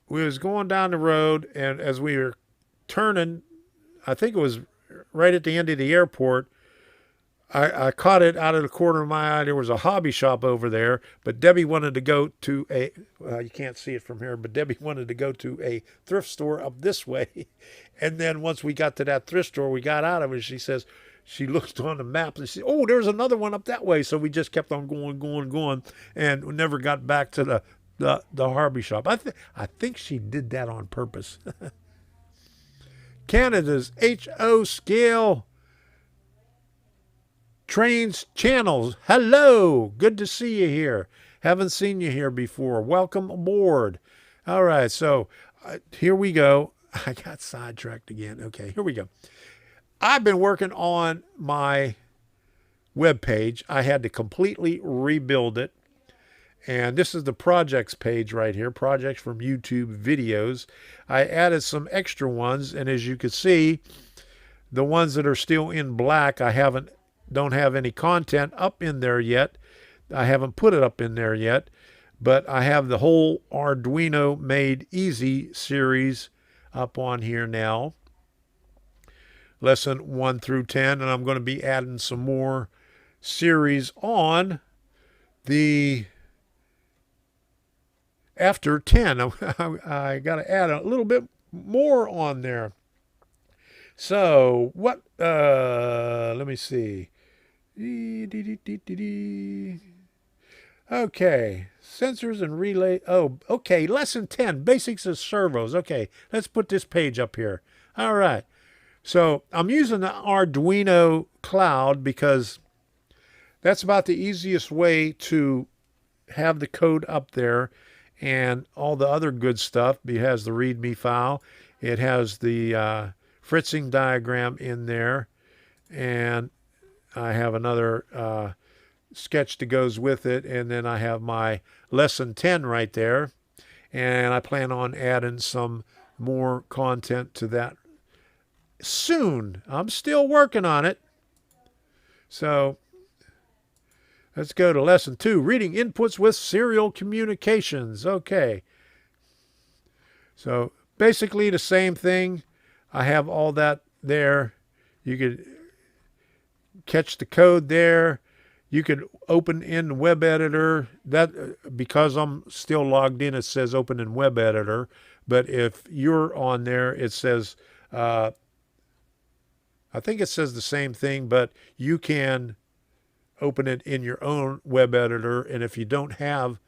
was going down the road, and as we were turning, I think it was right at the end of the airport, I caught it out of the corner of my eye. There was a hobby shop over there, but Debbie wanted to go to a, well, you can't see it from here, but Debbie wanted to go to a thrift store up this way. And then once we got to that thrift store, we got out of it. She says, she looked on the map and she said, oh, there's another one up that way. So we just kept on going, and we never got back to the hobby shop. I think she did that on purpose. Canada's HO scale trains channels. Hello. Good to see you here. Haven't seen you here before. Welcome aboard. All right. So here we go. I got sidetracked again. Okay. Here we go. I've been working on my web page. I had to completely rebuild it. And this is the projects page right here. Projects from YouTube videos. I added some extra ones. And as you can see, the ones that are still in black, don't have any content up in there yet. I haven't put it up in there yet, but I have the whole Arduino Made Easy series up on here now. Lesson 1 through 10, and I'm going to be adding some more series on the after 10. I got to add a little bit more on there. So what, let me see. Okay, Sensors and relay. Oh, okay. Lesson 10, basics of servos. Okay, let's put this page up here. All right. So I'm using the Arduino cloud because that's about the easiest way to have the code up there and all the other good stuff. It has the README file. It has the fritzing diagram in there. And I have another sketch that goes with it. And then I have my lesson 10 right there. And I plan on adding some more content to that soon. I'm still working on it. So let's go to lesson 2, reading inputs with serial communications. Okay. So basically the same thing. I have all that there. You could catch the code there. You could open in web editor. That because I'm still logged in, it says open in web editor. But if you're on there, it says, I think it says the same thing, but you can open it in your own web editor. And if you don't have,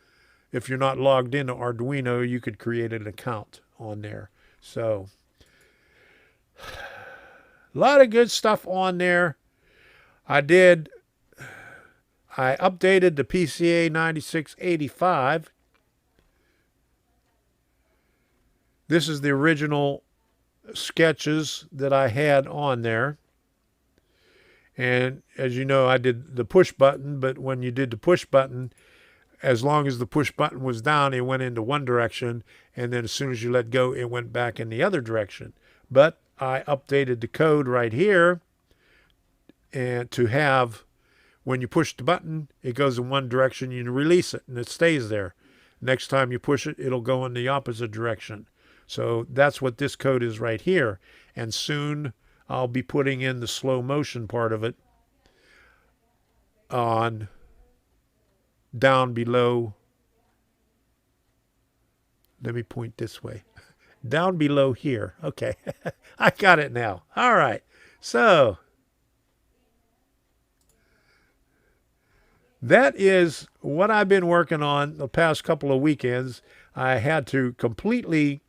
if you're not logged into Arduino, you could create an account on there. So a lot of good stuff on there. I updated the PCA 9685. This is the original sketches that I had on there. And as you know, I did the push button, but when you did the push button, as long as the push button was down, it went into one direction, and then as soon as you let go, it went back in the other direction. But I updated the code right here, and to have, when you push the button, it goes in one direction, you release it, and it stays there. Next time you push it, it'll go in the opposite direction. So that's what this code is right here. And soon I'll be putting in the slow motion part of it on down below. Let me point this way. Down below here. Okay. I got it now. All right. So that is what I've been working on the past couple of weekends. I had to completely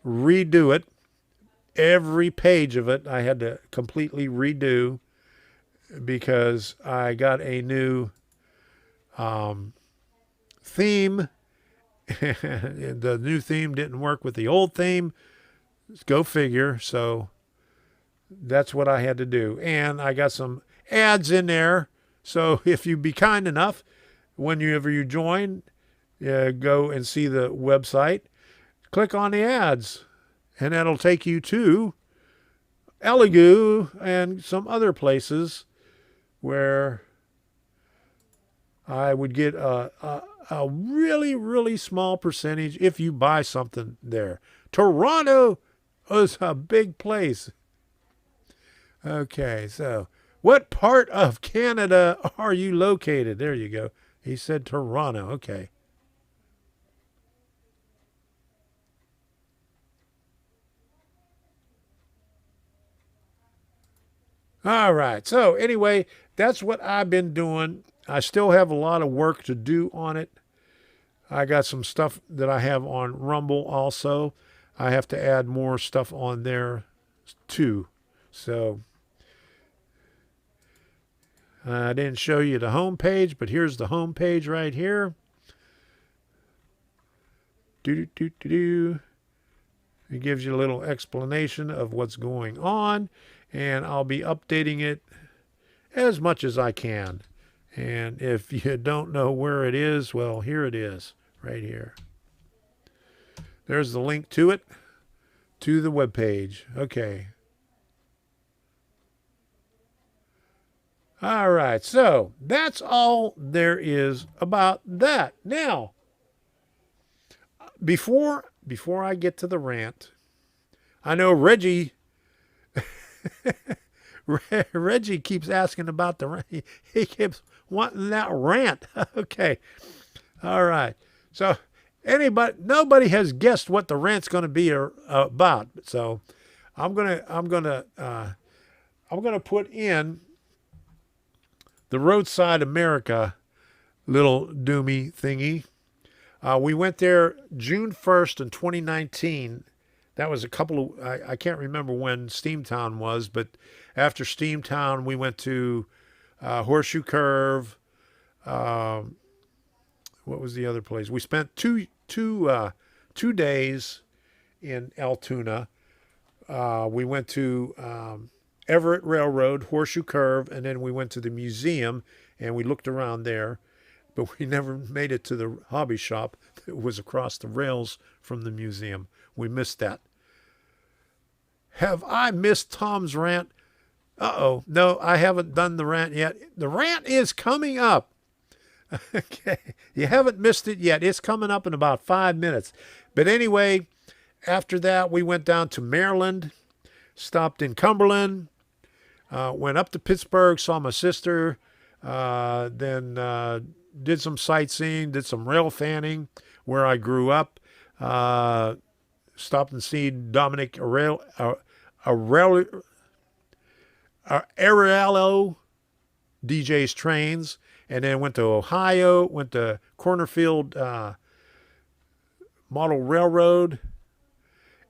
redo it. Every page of it I had to completely redo because I got a new theme. The new theme didn't work with the old theme. Go figure. So that's what I had to do. And I got some ads in there. So if you be kind enough, whenever you join, go and see the website, click on the ads, and that'll take you to Elegoo and some other places where I would get a really, really small percentage if you buy something there. Toronto is a big place. Okay, so what part of Canada are you located? There you go. He said Toronto. Okay. All right. So anyway, that's what I've been doing. I still have a lot of work to do on it. I got some stuff that I have on Rumble also. I have to add more stuff on there too. So I didn't show you the home page, but here's the home page right here. It gives you a little explanation of what's going on, and I'll be updating it as much as I can. And if you don't know where it is, well, here it is, right here. There's the link to it, to the web page. Okay. All right, so that's all there is about that. Now, before I get to the rant, I know Reggie Reggie keeps asking about the rant. He keeps wanting that rant. Okay. All right. So nobody has guessed what the rant's going to be about. So I'm gonna put in the Roadside America little doomy thingy. We went there June 1st in 2019. That was a couple of, I can't remember when Steamtown was, but after Steamtown, we went to Horseshoe Curve. What was the other place? We spent two days in Altoona. We went to Everett Railroad, Horseshoe Curve, and then we went to the museum and we looked around there, but we never made it to the hobby shop that was across the rails from the museum. We missed that. Have I missed Tom's rant? Uh-oh. No, I haven't done the rant yet. The rant is coming up. Okay. You haven't missed it yet. It's coming up in about 5 minutes. But anyway, after that, we went down to Maryland, stopped in Cumberland, went up to Pittsburgh, saw my sister, then did some sightseeing, did some rail fanning where I grew up, stopped and seen Dominic Ariello DJ's trains, and then went to Ohio, went to Cornerfield Model Railroad,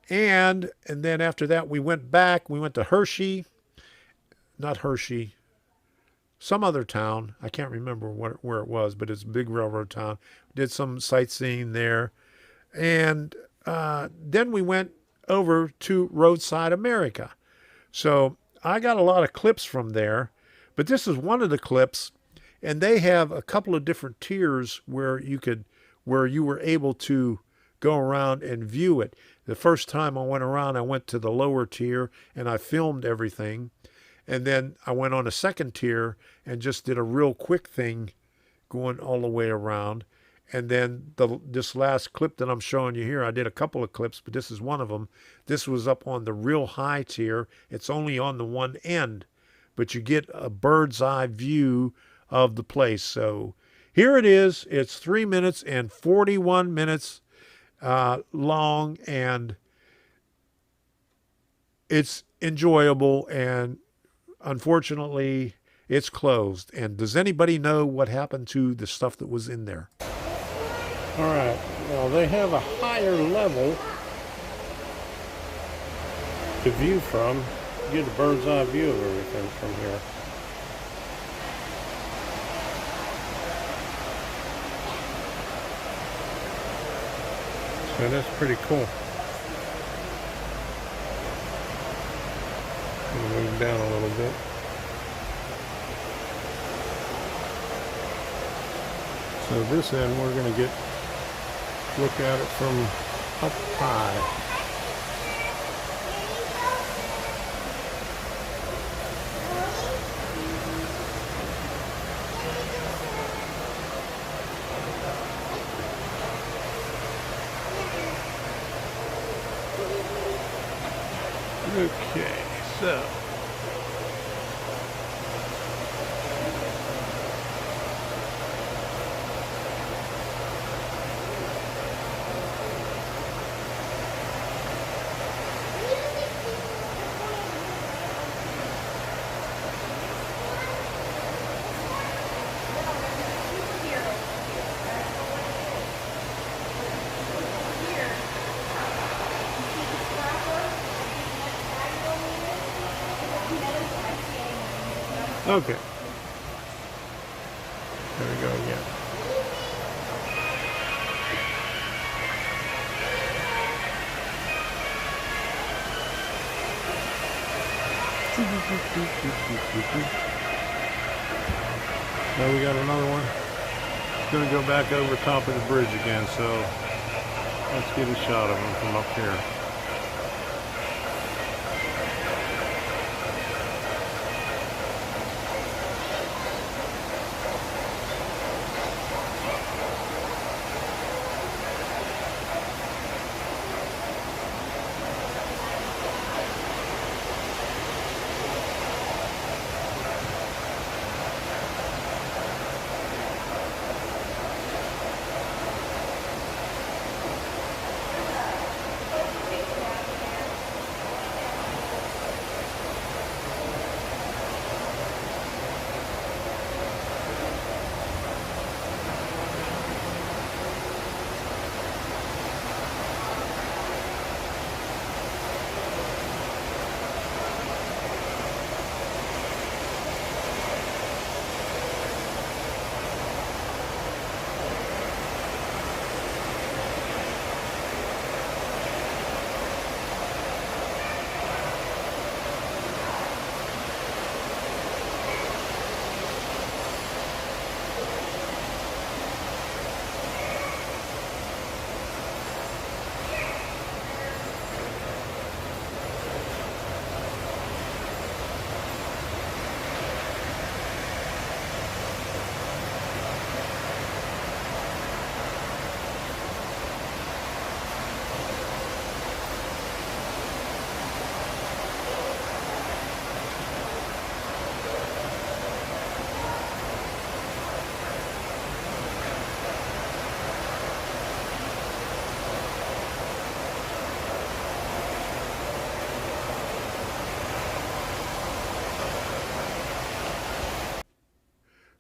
and then after that we went back. We went to Hershey, not Hershey, some other town. I can't remember where it was, but it's a big railroad town. Did some sightseeing there, and then we went over to Roadside America. So I got a lot of clips from there, but this is one of the clips, and they have a couple of different tiers where you were able to go around and view it. The first time I went around, I went to the lower tier and I filmed everything. And then I went on a second tier and just did a real quick thing going all the way around. And then this last clip that I'm showing you here, I did a couple of clips, but this is one of them. This was up on the real high tier. It's only on the one end, but you get a bird's eye view of the place. So here it is. It's 3 minutes and 41 minutes long, and it's enjoyable, and unfortunately it's closed. And does anybody know what happened to the stuff that was in there? All right, now they have a higher level to view from. Get a bird's eye view of everything from here. So that's pretty cool. Move down a little bit. So this end we're going to look at it from up high. Okay, so okay. There we go again. Now we got another one. It's going to go back over top of the bridge again, so let's get a shot of them from up here.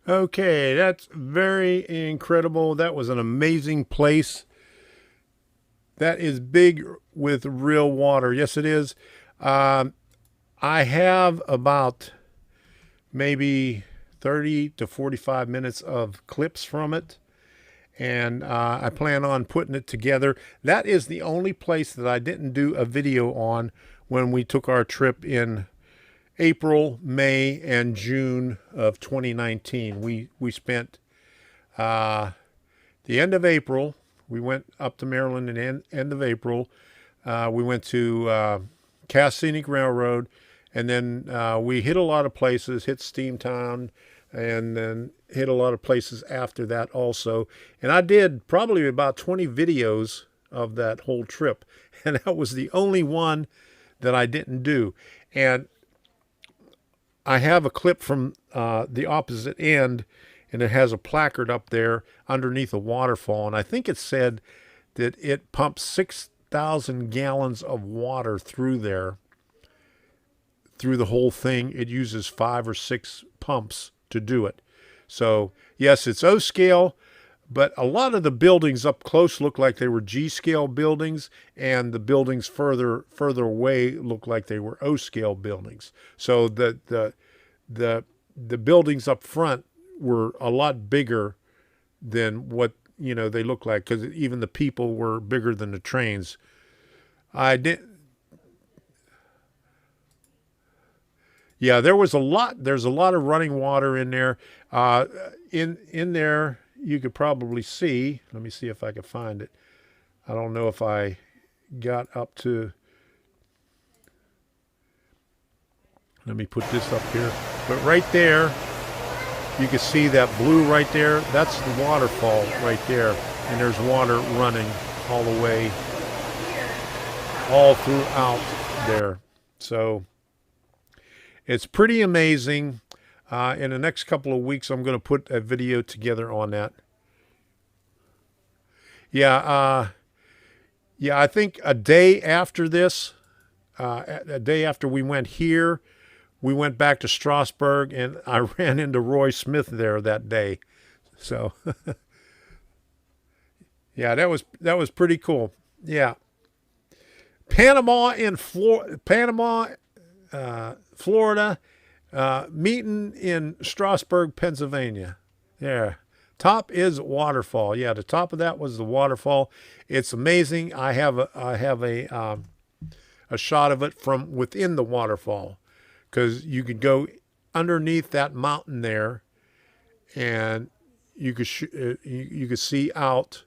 Okay, that's very incredible. That was an amazing place. That is big with real water. Yes, it is. I have about maybe 30 to 45 minutes of clips from it, and I plan on putting it together. That is the only place that I didn't do a video on when we took our trip in April, May, and June of 2019. We spent the end of April. We went up to Maryland in end of April. We went to Cass Scenic Railroad, and then we hit a lot of places, hit Steamtown, and then hit a lot of places after that also. And I did probably about 20 videos of that whole trip, and that was the only one that I didn't do. And I have a clip from the opposite end, and it has a placard up there underneath a waterfall. And I think it said that it pumps 6,000 gallons of water through there, through the whole thing. It uses 5 or 6 pumps to do it. So, yes, it's O-scale, but a lot of the buildings up close look like they were G-scale buildings, and the buildings further away look like they were O-scale buildings. So the buildings up front were a lot bigger than what, you know, they look like, because even the people were bigger than the trains. Yeah, there's a lot of running water in there. In there, you could probably see, let me see if I can find it. I don't know if I got up to, let me put this up here. But right there, you can see that blue right there. That's the waterfall right there. And there's water running all the way, all throughout there. So it's pretty amazing. In the next couple of weeks, I'm going to put a video together on that. Yeah, I think a day after this, a day after we went here, we went back to Strasbourg, and I ran into Roy Smith there that day. So, yeah, that was pretty cool. Yeah, Panama, Florida, meeting in Strasbourg, Pennsylvania. Yeah, top is waterfall. Yeah, the top of that was the waterfall. It's amazing. I have a shot of it from within the waterfall, because you could go underneath that mountain there, and you could see out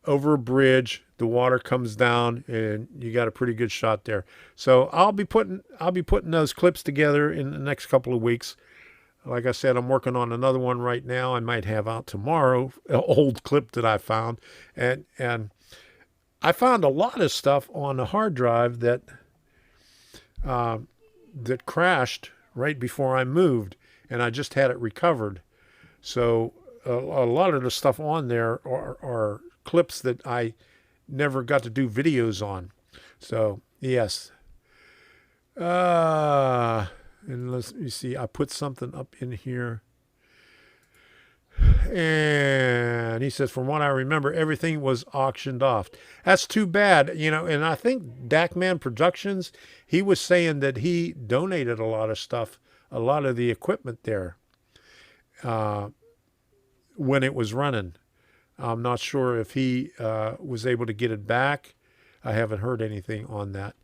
over a bridge. The water comes down, and you got a pretty good shot there. So I'll be putting those clips together in the next couple of weeks. Like I said, I'm working on another one right now. I might have out tomorrow an old clip that I found, and I found a lot of stuff on the hard drive that crashed right before I moved, and I just had it recovered. So a lot of the stuff on there are clips that I never got to do videos on. So yes. And let me see, I put something up in here. And he says, from what I remember, everything was auctioned off. That's too bad, you know. And I think Dakman Productions, he was saying that he donated a lot of stuff, a lot of the equipment there when it was running. I'm not sure if he was able to get it back. I haven't heard anything on that.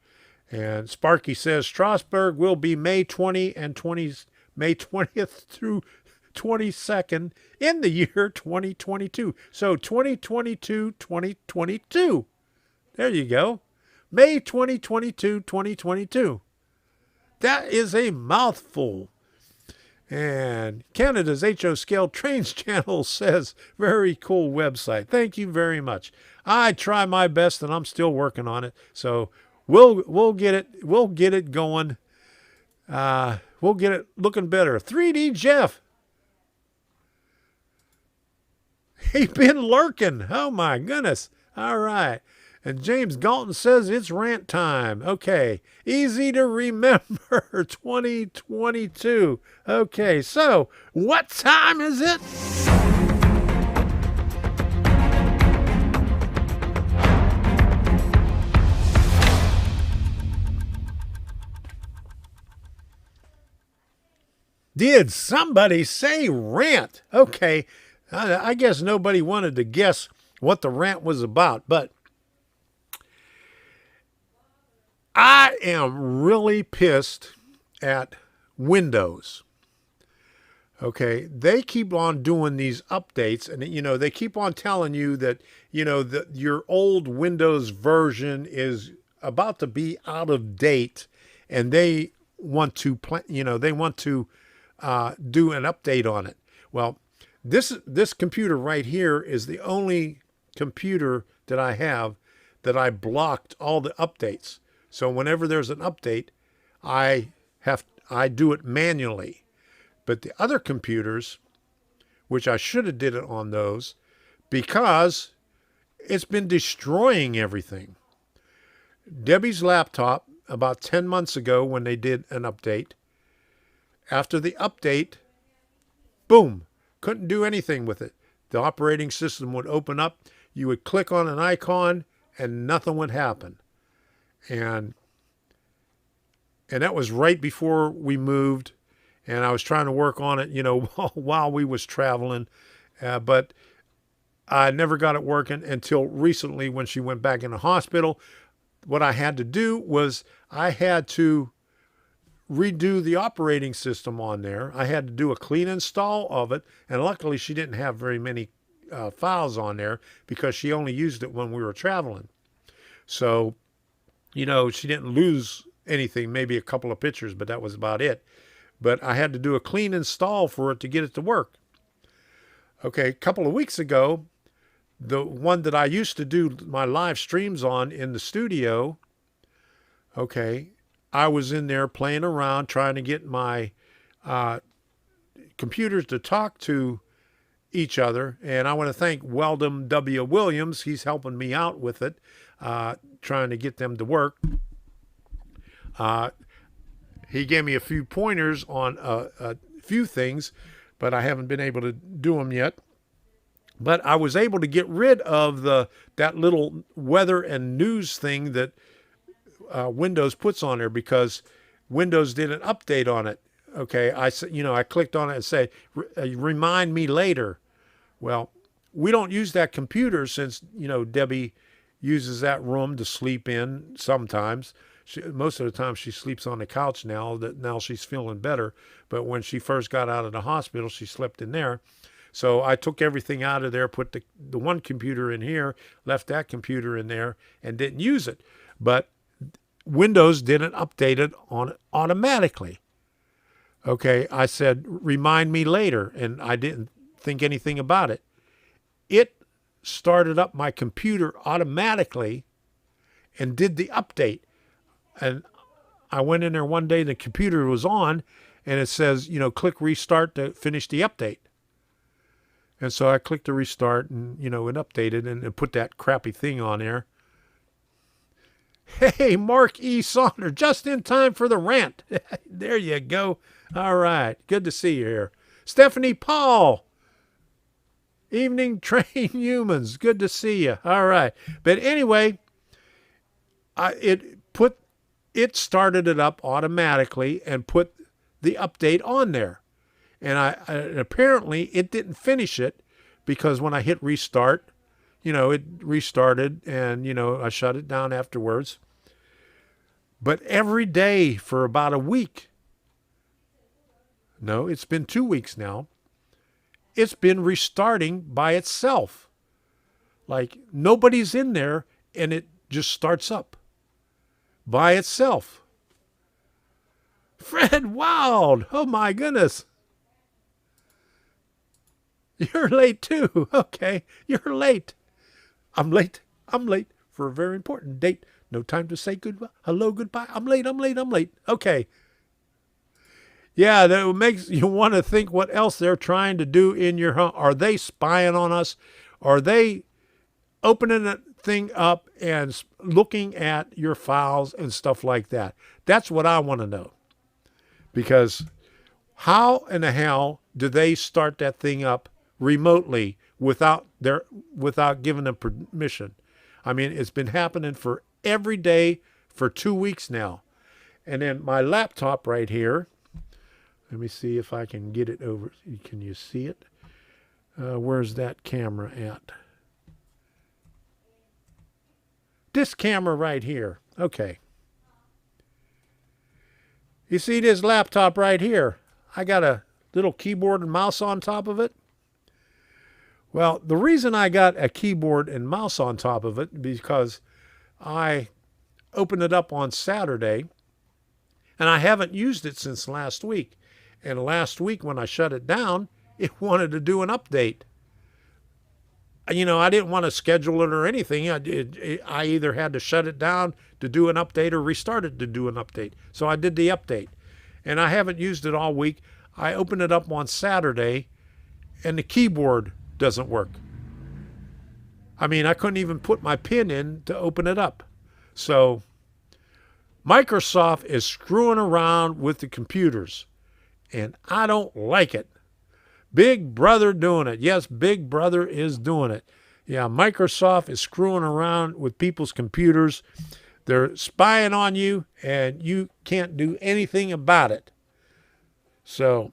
And Sparky says Strasbourg will be May 20th through 22nd in the year 2022. So 2022. There you go. May 2022. That is a mouthful. And Canada's HO Scale Trains channel says, very cool website. Thank you very much. I try my best, and I'm still working on it. So we'll get it going. We'll get it looking better. 3D Jeff. He been lurking. Oh my goodness. All right. And James Galton says it's rant time. Okay. Easy to remember. 2022. Okay. So, what time is it? Did somebody say rant? Okay. I guess nobody wanted to guess what the rant was about, but I am really pissed at Windows. Okay, they keep on doing these updates, and they keep on telling you that that your old Windows version is about to be out of date, and they want to do an update on it. Well, this computer right here is the only computer that I have that I blocked all the updates. So whenever there's an update, I do it manually. But the other computers, which I should have did it on those, because it's been destroying everything. Debbie's laptop, about 10 months ago when they did an update, after the update, boom, couldn't do anything with it. The operating system would open up, you would click on an icon, and nothing would happen. And that was right before we moved, and I was trying to work on it, while we was traveling, but I never got it working until recently when she went back in the hospital. What I had to do was I had to redo the operating system on there. I had to do a clean install of it, and luckily she didn't have very many files on there because she only used it when we were traveling. So, she didn't lose anything, maybe a couple of pictures, but that was about it. But I had to do a clean install for it to get it to work. Okay, a couple of weeks ago, the one that I used to do my live streams on in the studio, okay, I was in there playing around trying to get my computers to talk to each other. And I want to thank Weldon W. Williams. He's helping me out with it, trying to get them to work. He gave me a few pointers on a few things, but I haven't been able to do them yet. But I was able to get rid of that little weather and news thing that Windows puts on there because Windows did an update on it. Okay, I clicked on it and said, remind me later. Well, we don't use that computer since, Debbie uses that room to sleep in sometimes. Most of the time she sleeps on the couch now she's feeling better. But when she first got out of the hospital, she slept in there. So I took everything out of there, put the one computer in here, left that computer in there, and didn't use it. But Windows didn't update it on it automatically. Okay, I said, remind me later, and I didn't think anything about it. It started up my computer automatically and did the update. And I went in there one day, the computer was on, and it says, click restart to finish the update. And so I clicked the restart and, it updated and put that crappy thing on there. Hey, Mark E. Saunders, just in time for the rant. There you go. All right. Good to see you here. Stephanie Paul. Evening Train Humans. Good to see you. All right. But anyway, it started it up automatically and put the update on there. And apparently it didn't finish it because when I hit restart, it restarted and, I shut it down afterwards. But every day for about a week, no, it's been 2 weeks now, it's been restarting by itself. Like nobody's in there and it just starts up by itself. Fred Wild, oh my goodness. You're late too. Okay, you're late. I'm late for a very important date. No time to say goodbye. Hello, goodbye. I'm late. Okay. Yeah, that makes you want to think what else they're trying to do in your home. Are they spying on us? Are they opening thing up and looking at your files and stuff like that? That's what I want to know. Because how in the hell do they start that thing up remotely without giving them permission? I mean, it's been happening for every day for 2 weeks now. And then my laptop right here, let me see if I can get it over. Can you see it? Where's that camera at? This camera right here. Okay. You see this laptop right here? I got a little keyboard and mouse on top of it. Well, the reason I got a keyboard and mouse on top of it because I opened it up on Saturday and I haven't used it since last week. And last week when I shut it down, it wanted to do an update. You know, I didn't want to schedule it or anything. I either had to shut it down to do an update or restart it to do an update. So I did the update. And I haven't used it all week. I opened it up on Saturday and the keyboard doesn't work. I mean, I couldn't even put my pin in to open it up. So Microsoft is screwing around with the computers, and I don't like it. Big Brother doing it. Yes, Big Brother is doing it. Yeah, Microsoft is screwing around with people's computers. They're spying on you, and you can't do anything about it. So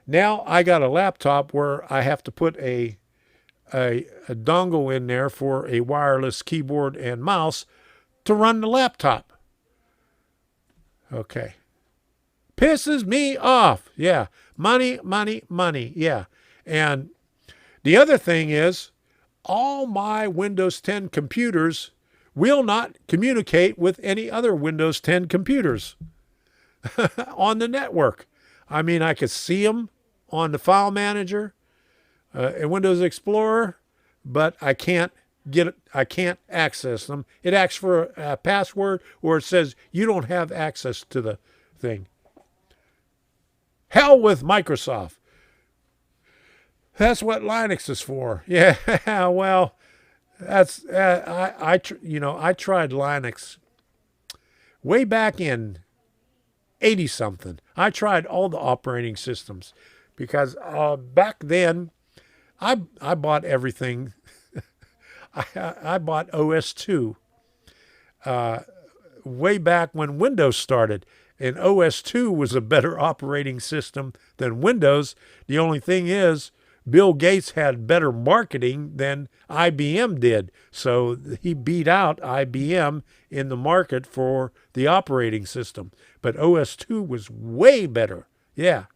now I got a laptop where I have to put a dongle in there for a wireless keyboard and mouse to run the laptop. Okay. Pisses me off. Yeah. Money, money, money. Yeah. And the other thing is, all my Windows 10 computers will not communicate with any other Windows 10 computers on the network. I mean, I could see them on the file manager in Windows Explorer, but I can't access them. It asks for a password or it says you don't have access to the thing. Hell with Microsoft. That's what Linux is for. Yeah, well, that's I tried Linux way back in 80 something. I tried all the operating systems because back then I bought everything. I bought OS2 way back when Windows started. And OS2 was a better operating system than Windows. The only thing is, Bill Gates had better marketing than IBM did. So he beat out IBM in the market for the operating system. But OS2 was way better. Yeah.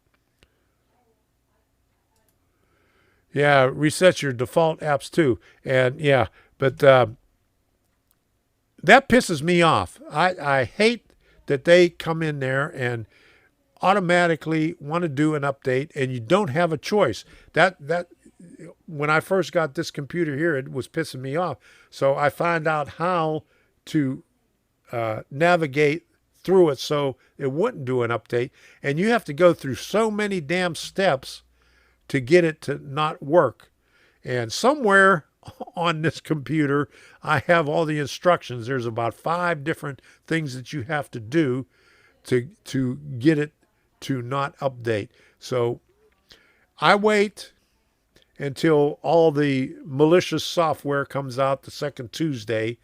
Yeah, reset your default apps too. And yeah, but that pisses me off. I hate that they come in there and automatically want to do an update and you don't have a choice. That when I first got this computer here, it was pissing me off. So I found out how to navigate through it so it wouldn't do an update. And you have to go through so many damn steps to get it to not work. And somewhere on this computer, I have all the instructions. There's about 5 different things that you have to do to get it to not update. So I wait until all the malicious software comes out the second Tuesday,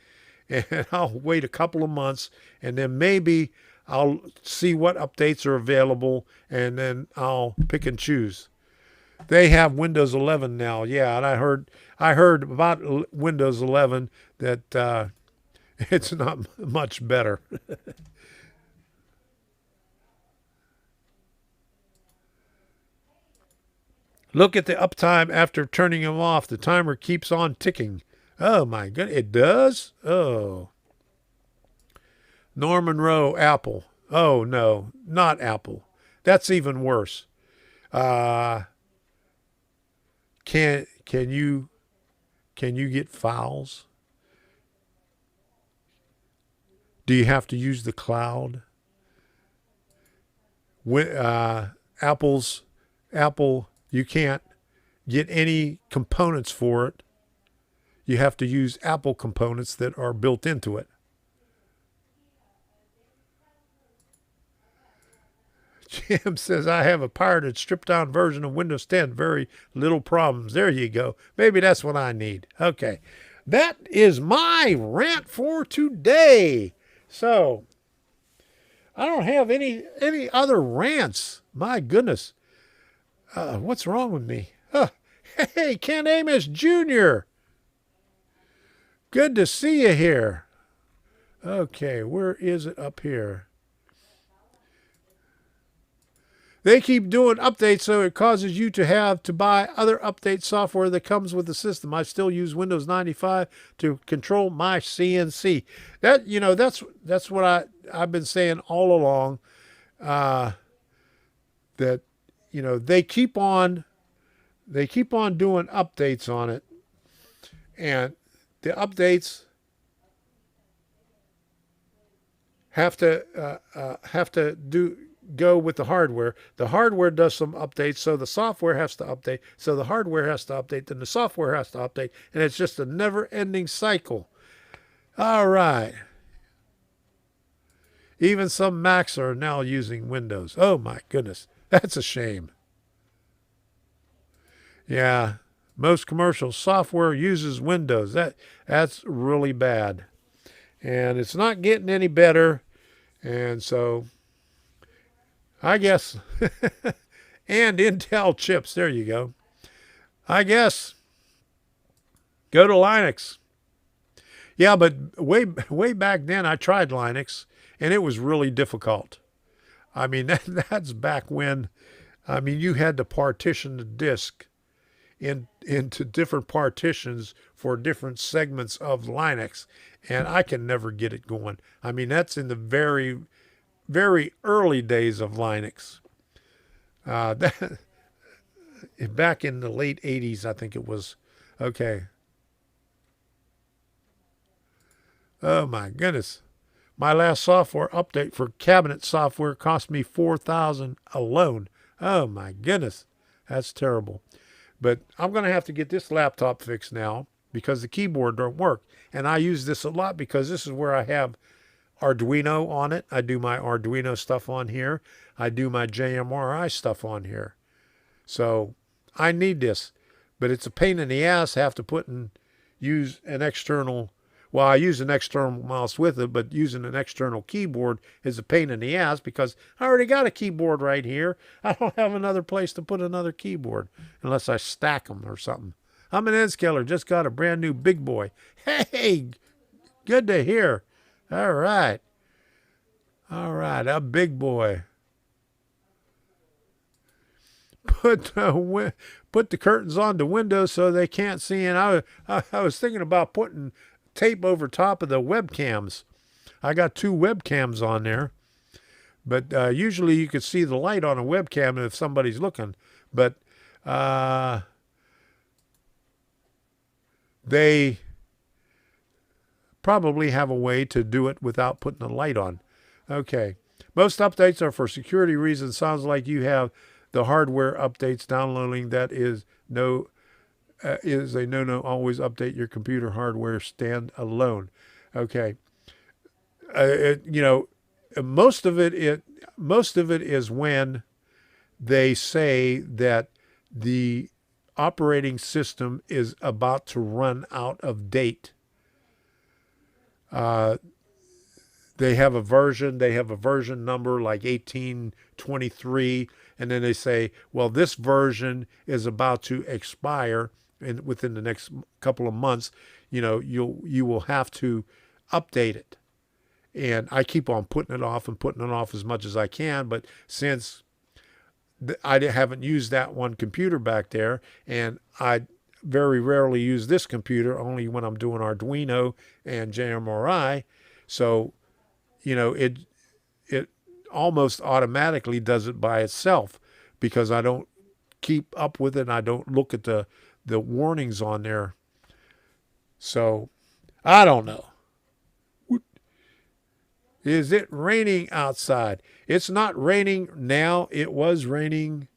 and I'll wait a couple of months, and then maybe I'll see what updates are available, and then I'll pick and choose. They have Windows 11 now, yeah, and I heard about Windows 11 that it's not much better. Look at the uptime after turning them off. The timer keeps on ticking. Oh my goodness, it does? Oh. Norman Rowe, Apple. Oh no, not Apple. That's even worse. Can you get files? Do you have to use the cloud? Apple, you can't get any components for it. you have to use Apple components that are built into it. Jim says, I have a pirated, stripped-down version of Windows 10. Very little problems. There you go. Maybe that's what I need. Okay. That is my rant for today. So, I don't have any other rants. My goodness. What's wrong with me? Hey, Ken Amos Jr. Good to see you here. Okay, where is it up here? They keep doing updates, so it causes you to have to buy other update software that comes with the system. I still use Windows 95 to control my CNC. That's what I've been saying all along. That they keep on doing updates on it, and the updates have to go with the hardware. The hardware does some updates, so the software has to update. So the hardware has to update, then the software has to update, and it's just a never-ending cycle. All right. Even some Macs are now using Windows. Oh my goodness, that's a shame. Yeah, most commercial software uses Windows. That's really bad, and it's not getting any better. And so, I guess, and Intel chips. There you go. I guess go to Linux. Yeah, but way back then I tried Linux, and it was really difficult. I mean, that's back when, you had to partition the disk into different partitions for different segments of Linux, and I can never get it going. I mean, that's in the very, very early days of Linux. Back in the late 80s, I think it was. Okay. Oh my goodness. My last software update for cabinet software cost me $4,000 alone. Oh my goodness. That's terrible. But I'm going to have to get this laptop fixed now because the keyboard don't work. And I use this a lot because this is where I have Arduino on it. I do my Arduino stuff on here. I do my JMRI stuff on here. So I need this. But it's a pain in the ass to have to use an external. Well, I use an external mouse with it, but using an external keyboard is a pain in the ass because I already got a keyboard right here. I don't have another place to put another keyboard unless I stack them or something. I'm an N-scaler, just got a brand new big boy. Hey, good to hear. All right, a big boy. Put the curtains on the windows so they can't see. And I was thinking about putting tape over top of the webcams. I got 2 webcams on there, but usually you could see the light on a webcam if somebody's looking, but they probably have a way to do it without putting the light on. Okay. Most updates are for security reasons. Sounds like you have the hardware updates downloading. That is a no-no. Always update your computer hardware stand alone. Okay. Most of it is when they say that the operating system is about to run out of date. They have a version number like 1823, and then they say, well, this version is about to expire, and within the next couple of months, you will have to update it. And I keep on putting it off as much as I can, but since I haven't used that one computer back there, and I very rarely use this computer, only when I'm doing Arduino and JMRI, so it almost automatically does it by itself because I don't keep up with it and I don't look at the warnings on there. So I don't know. Is it raining outside? It's not raining now. It was raining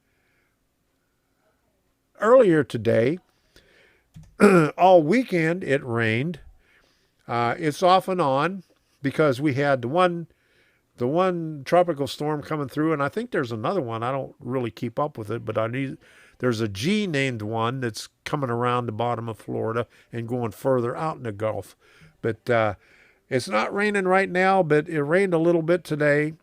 earlier today. all weekend it rained. It's off and on because we had the one tropical storm coming through, and I think there's another one. I don't really keep up with it, but there's a G named one that's coming around the bottom of Florida and going further out in the Gulf. But it's not raining right now, but it rained a little bit today.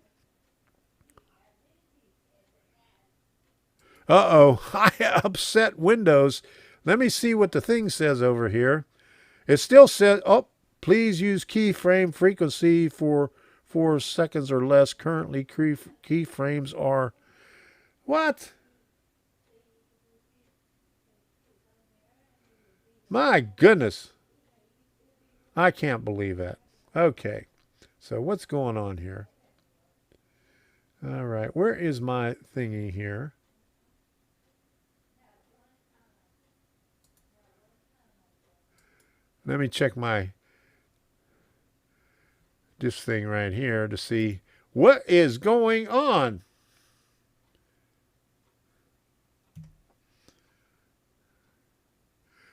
Uh-oh, I upset Windows. Let me see what the thing says over here. It still says, oh, please use keyframe frequency for 4 seconds or less. Currently, keyframes are... What? My goodness. I can't believe that. Okay, so what's going on here? All right, where is my thingy here? Let me check this thing right here to see what is going on.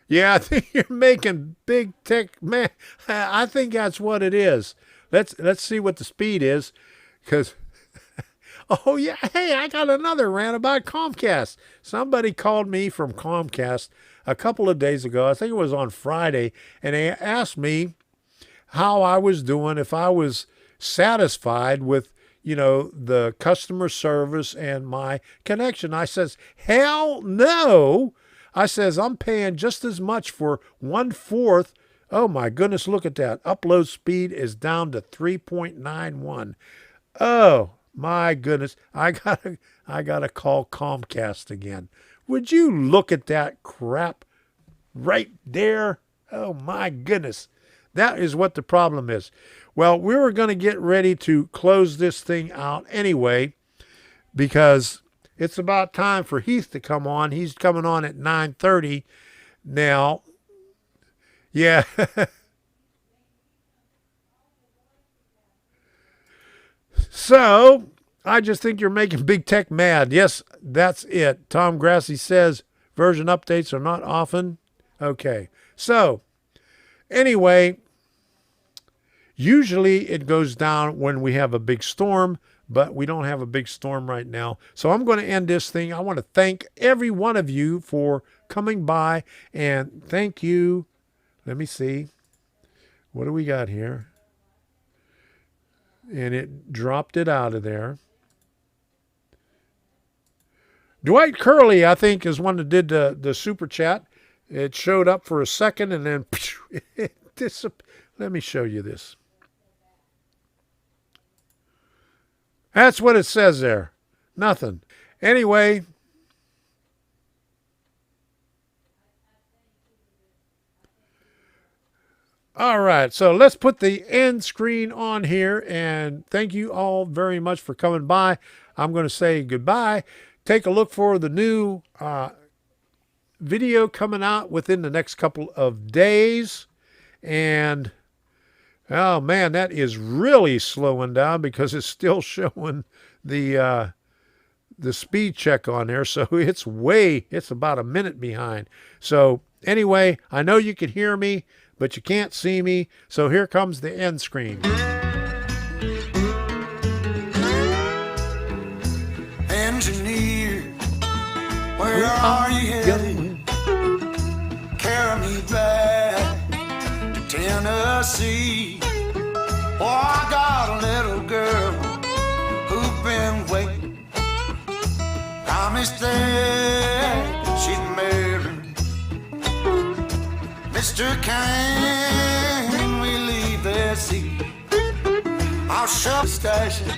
Yeah, I think you're making big tech, man. I think that's what it is. Let's see what the speed is, because oh yeah, hey, I got another rant about Comcast. Somebody called me from Comcast a couple of days ago. I think it was on Friday, and they asked me how I was doing, if I was satisfied with, the customer service and my connection. I says, hell no. I says, I'm paying just as much for 1/4. Oh my goodness, look at that. Upload speed is down to 3.91. Oh my goodness. I gotta call Comcast again. Would you look at that crap right there? Oh my goodness. That is what the problem is. Well, we were going to get ready to close this thing out anyway, because it's about time for Heath to come on. He's coming on at 9:30 now. Yeah. So, I just think you're making big tech mad. Yes, that's it. Tom Grassi says version updates are not often. Okay. So, anyway, usually it goes down when we have a big storm, but we don't have a big storm right now. So I'm going to end this thing. I want to thank every one of you for coming by, and thank you. Let me see. What do we got here? And it dropped it out of there. Dwight Curley, I think, is one that did the super chat. It showed up for a second, and then it disappeared. Let me show you this. That's what it says there. Nothing. Anyway. All right, so let's put the end screen on here, and thank you all very much for coming by. I'm going to say goodbye. Take a look for the new video coming out within the next couple of days. And oh man, that is really slowing down because it's still showing the speed check on there. So it's about a minute behind. So anyway, I know you can hear me, but you can't see me. So here comes the end screen. Engineer, where are you headed? Carry me back to Tennessee. Oh, I got a little girl who's been waiting. Promised that she'd marry. Mr. Can we leave that seat? I'll shove the station.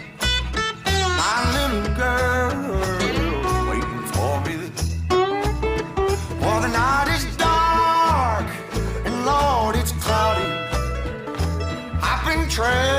My little girl waiting for me. Well, the night is dark and Lord, it's cloudy. I've been traveling